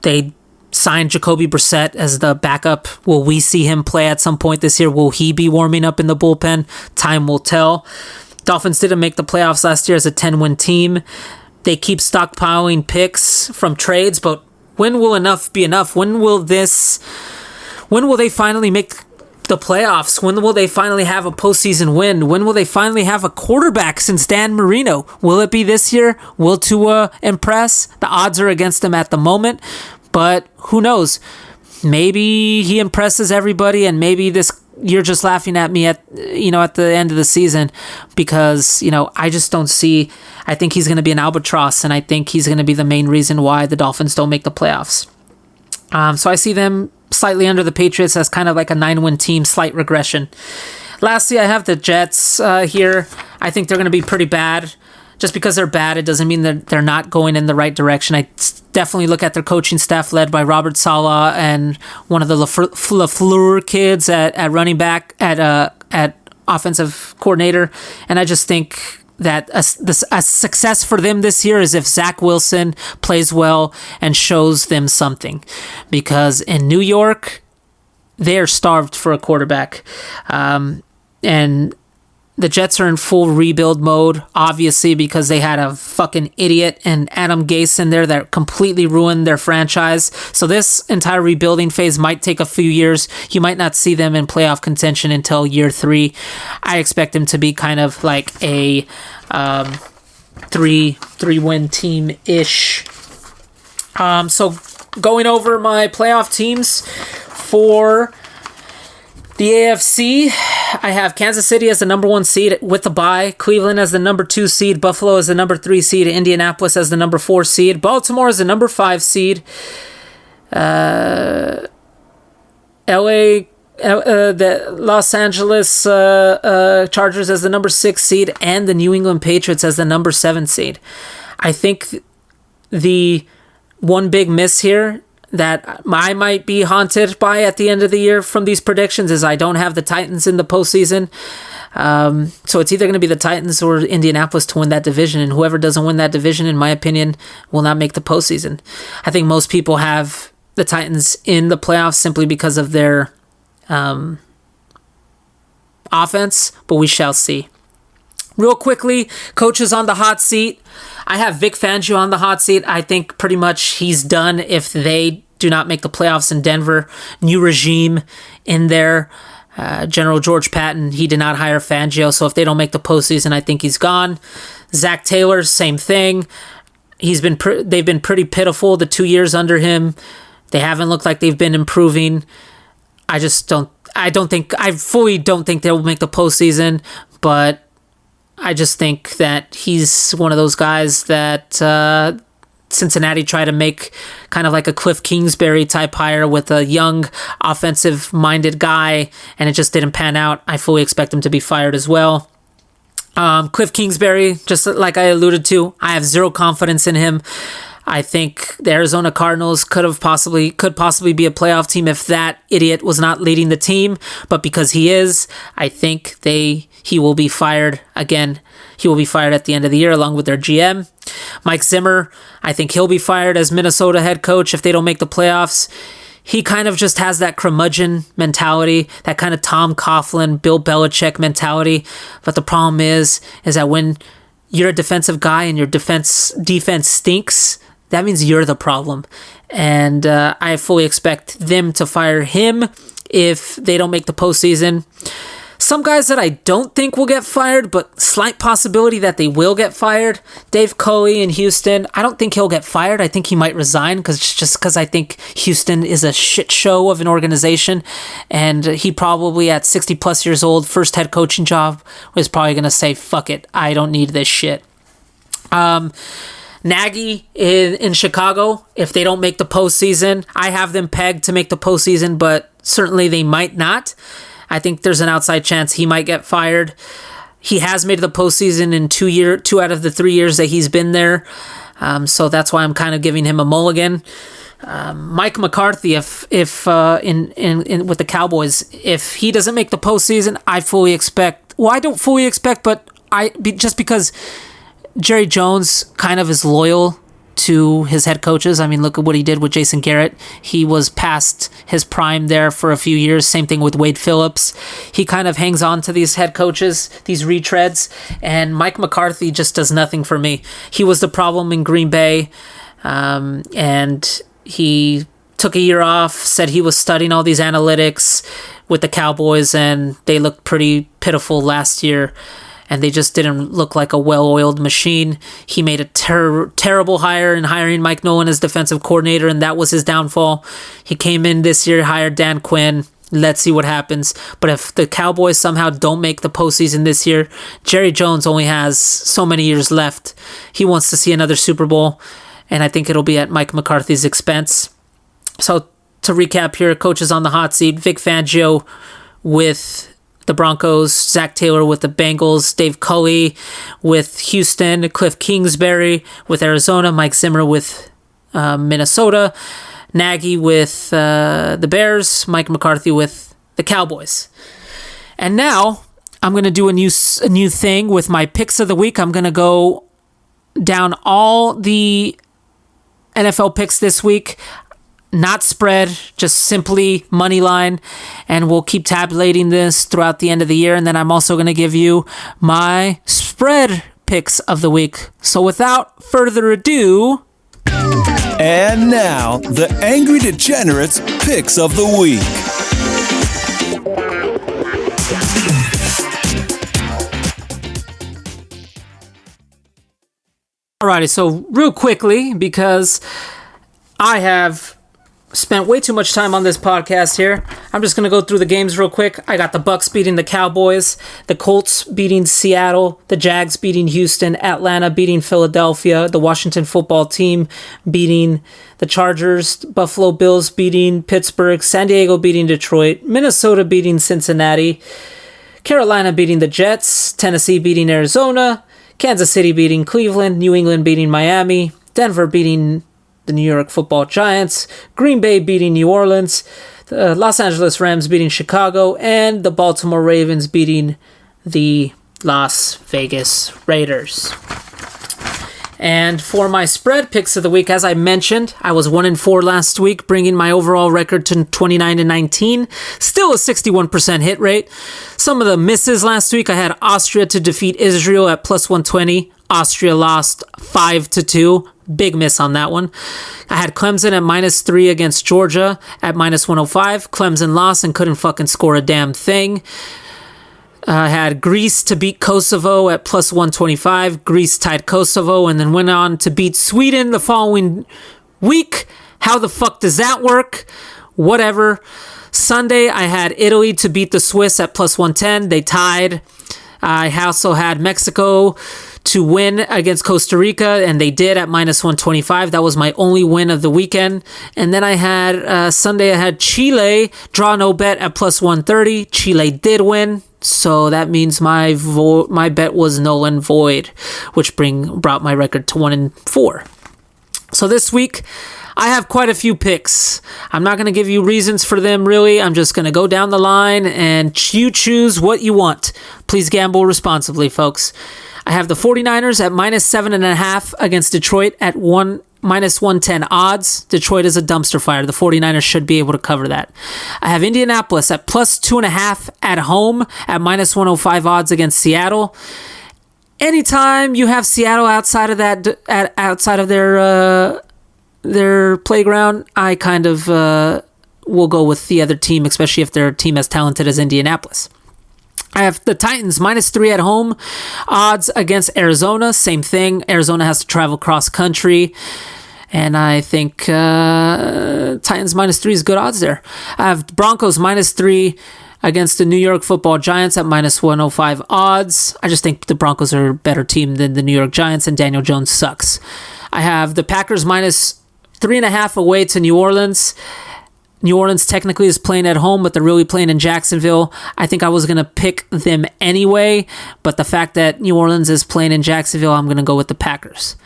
Speaker 3: They signed Jacoby Brissett as the backup. Will we see him play at some point this year? Will he be warming up in the bullpen? Time will tell. Dolphins didn't make the playoffs last year as a 10-win team. They keep stockpiling picks from trades, but when will enough be enough? When will they finally make the playoffs? When will they finally have a postseason win? When will they finally have a quarterback since Dan Marino? Will it be this year? Will Tua impress? The odds are against him at the moment, but who knows? Maybe he impresses everybody, and maybe you're just laughing at me at the end of the season, because I just don't see. I think he's going to be an albatross, and I think he's going to be the main reason why the Dolphins don't make the playoffs. So I see them slightly under the Patriots as kind of like a 9-win team, slight regression. Lastly, I have the Jets here. I think they're going to be pretty bad. Just because they're bad, it doesn't mean that they're not going in the right direction. I definitely look at their coaching staff led by Robert Saleh and one of the LaFleur kids at running back, at offensive coordinator. And I just think that a success for them this year is if Zach Wilson plays well and shows them something. Because in New York, they're starved for a quarterback. And the Jets are in full rebuild mode, obviously, because they had a fucking idiot and Adam Gase in there that completely ruined their franchise. So this entire rebuilding phase might take a few years. You might not see them in playoff contention until year 3. I expect them to be kind of like a 3-win team-ish. So going over my playoff teams for the AFC, I have Kansas City as the number 1 seed with the bye, Cleveland as the number 2 seed, Buffalo as the number 3 seed, Indianapolis as the number 4 seed, Baltimore as the number 5 seed, the Los Angeles Chargers as the number 6 seed, and the New England Patriots as the number 7 seed. I think the one big miss here that I might be haunted by at the end of the year from these predictions is I don't have the Titans in the postseason. So it's either going to be the Titans or Indianapolis to win that division, and whoever doesn't win that division, in my opinion, will not make the postseason. I think most people have the Titans in the playoffs simply because of their offense, but we shall see. Real quickly, coaches on the hot seat. I have Vic Fangio on the hot seat. I think pretty much he's done if they do not make the playoffs in Denver. New regime in there. General George Patton, he did not hire Fangio, so if they don't make the postseason, I think he's gone. Zach Taylor, same thing. They've been pretty pitiful the 2 years under him. They haven't looked like they've been improving. I fully don't think they'll make the postseason, but I just think that he's one of those guys that Cincinnati tried to make kind of like a Cliff Kingsbury type hire with a young offensive-minded guy, and it just didn't pan out. I fully expect him to be fired as well. Cliff Kingsbury, just like I alluded to, I have zero confidence in him. I think the Arizona Cardinals could possibly be a playoff team if that idiot was not leading the team, but because he is, I think he will be fired again. He will be fired at the end of the year along with their GM. Mike Zimmer, I think he'll be fired as Minnesota head coach if they don't make the playoffs. He kind of just has that curmudgeon mentality, that kind of Tom Coughlin, Bill Belichick mentality. But the problem is that when you're a defensive guy and your defense stinks, that means you're the problem. And I fully expect them to fire him if they don't make the postseason. Some guys that I don't think will get fired, but slight possibility that they will get fired. Dave Culley in Houston. I don't think he'll get fired. I think he might resign because I think Houston is a shit show of an organization. And he probably at 60 plus years old, first head coaching job, was probably going to say, fuck it, I don't need this shit. Nagy in Chicago, if they don't make the postseason, I have them pegged to make the postseason, but certainly they might not. I think there's an outside chance he might get fired. He has made the postseason in 2 out of the 3 years that he's been there. So that's why I'm kind of giving him a mulligan. Mike McCarthy, if in with the Cowboys, if he doesn't make the postseason, I fully expect. Well, I don't fully expect, but just because Jerry Jones kind of is loyal to his head coaches. I mean, look at what he did with Jason Garrett. He was past his prime there for a few years. Same thing with Wade Phillips. He kind of hangs on to these head coaches, these retreads, and Mike McCarthy just does nothing for me. He was the problem in Green Bay, and he took a year off, said he was studying all these analytics with the Cowboys, and they looked pretty pitiful last year. And they just didn't look like a well-oiled machine. He made a terrible hire in hiring Mike Nolan as defensive coordinator, and that was his downfall. He came in this year, hired Dan Quinn. Let's see what happens. But if the Cowboys somehow don't make the postseason this year, Jerry Jones only has so many years left. He wants to see another Super Bowl, and I think it'll be at Mike McCarthy's expense. So to recap here, coaches on the hot seat, Vic Fangio with the Broncos, Zach Taylor with the Bengals, Dave Culley with Houston, Cliff Kingsbury with Arizona, Mike Zimmer with Minnesota, Nagy with the Bears, Mike McCarthy with the Cowboys. And now I'm going to do a new thing with my picks of the week. I'm going to go down all the NFL picks this week. Not spread, just simply money line, and we'll keep tabulating this throughout the end of the year. And then I'm also going to give you my spread picks of the week. So without further ado,
Speaker 1: and now the Angry Degenerates picks of the week.
Speaker 3: Alrighty, so real quickly, because I have spent way too much time on this podcast here, I'm just going to go through the games real quick. I got the Bucks beating the Cowboys, the Colts beating Seattle, the Jags beating Houston, Atlanta beating Philadelphia, the Washington football team beating the Chargers, Buffalo Bills beating Pittsburgh, San Diego beating Detroit, Minnesota beating Cincinnati, Carolina beating the Jets, Tennessee beating Arizona, Kansas City beating Cleveland, New England beating Miami, Denver beating the New York Football Giants, Green Bay beating New Orleans, the Los Angeles Rams beating Chicago, and the Baltimore Ravens beating the Las Vegas Raiders. And for my spread picks of the week, as I mentioned, I was 1-4 last week, bringing my overall record to 29-19. Still a 61% hit rate. Some of the misses last week, I had Austria to defeat Israel at plus 120. Austria lost 5-2. Big miss on that one. I had Clemson at -3 against Georgia at -105. Clemson lost and couldn't fucking score a damn thing. I had Greece to beat Kosovo at plus 125. Greece tied Kosovo and then went on to beat Sweden the following week. How the fuck does that work? Whatever. Sunday, I had Italy to beat the Swiss at plus 110. They tied. I also had Mexico to win against Costa Rica, and they did at minus 125. That was my only win of the weekend. And then I had Sunday, I had Chile draw no bet at plus 130. Chile did win, so that means my bet was null and void, which brought my record to 1-4. So this week, I have quite a few picks. I'm not going to give you reasons for them, really. I'm just going to go down the line and you choose what you want. Please gamble responsibly, folks. I have the 49ers at minus 7.5 against Detroit at minus 110 odds. Detroit is a dumpster fire. The 49ers should be able to cover that. I have Indianapolis at plus 2.5 at home at minus 105 odds against Seattle. Anytime you have Seattle outside of their playground, I kind of will go with the other team, especially if their team as talented as Indianapolis. I have the Titans minus 3 at home odds against Arizona. Same thing. Arizona has to travel cross country. And I think Titans minus 3 is good odds there. I have Broncos minus 3 against the New York Football Giants at minus 105 odds. I just think the Broncos are a better team than the New York Giants, and Daniel Jones sucks. I have the Packers minus 3.5 away to New Orleans. New Orleans technically is playing at home, but they're really playing in Jacksonville. I think I was going to pick them anyway, but the fact that New Orleans is playing in Jacksonville, I'm going to go with the Packers.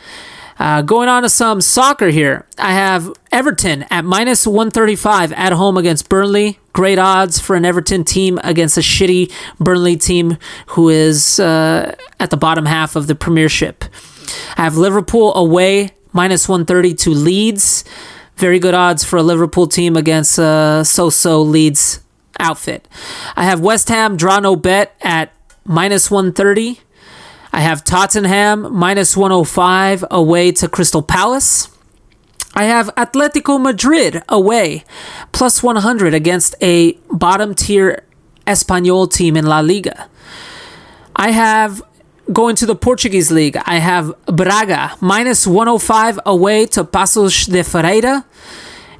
Speaker 3: Going on to some soccer here. I have Everton at minus 135 at home against Burnley. Great odds for an Everton team against a shitty Burnley team who is at the bottom half of the Premiership. I have Liverpool away, minus 130 to Leeds. Very good odds for a Liverpool team against so-so Leeds outfit. I have West Ham draw no bet at minus 130. I have Tottenham minus 105 away to Crystal Palace. I have Atletico Madrid away plus 100 against a bottom tier Espanyol team in La Liga. I have, going to the Portuguese league, I have Braga minus 105 away to Paços de Ferreira.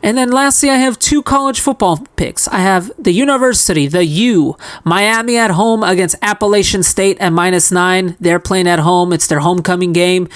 Speaker 3: And then lastly, I have 2 college football picks. I have the University, the U, Miami at home against Appalachian State at minus 9. They're playing at home. It's their homecoming game.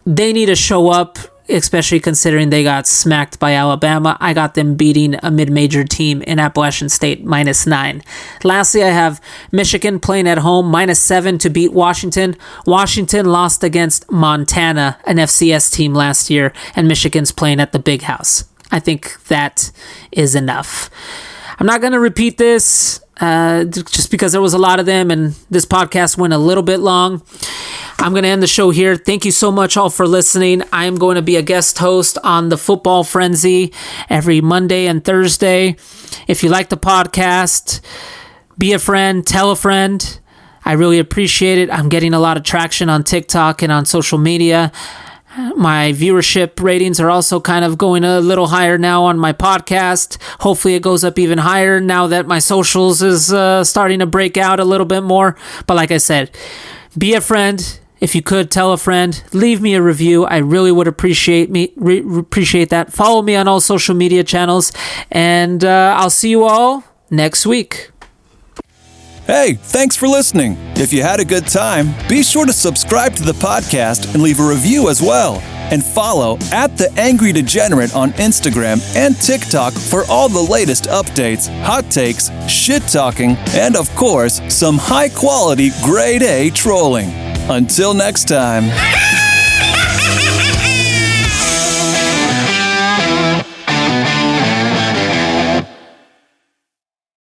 Speaker 3: They need to show up, especially considering they got smacked by Alabama. I got them beating a mid-major team in Appalachian State, minus 9. Lastly, I have Michigan playing at home, minus 7 to beat Washington. Washington lost against Montana, an FCS team last year, and Michigan's playing at the Big House. I think that is enough. I'm not going to repeat this just because there was a lot of them and this podcast went a little bit long. I'm going to end the show here. Thank you so much all for listening. I am going to be a guest host on the Football Frenzy every Monday and Thursday. If you like the podcast, be a friend, tell a friend. I really appreciate it. I'm getting a lot of traction on TikTok and on social media. My viewership ratings are also kind of going a little higher now on my podcast. Hopefully it goes up even higher now that my socials is starting to break out a little bit more. But like I said, be a friend. If you could, tell a friend. Leave me a review. I really would appreciate that. Follow me on all social media channels. And I'll see you all next week.
Speaker 1: Hey, thanks for listening. If you had a good time, be sure to subscribe to the podcast and leave a review as well. And follow @The Angry Degenerate on Instagram and TikTok for all the latest updates, hot takes, shit-talking, and of course, some high-quality grade A trolling. Until next time.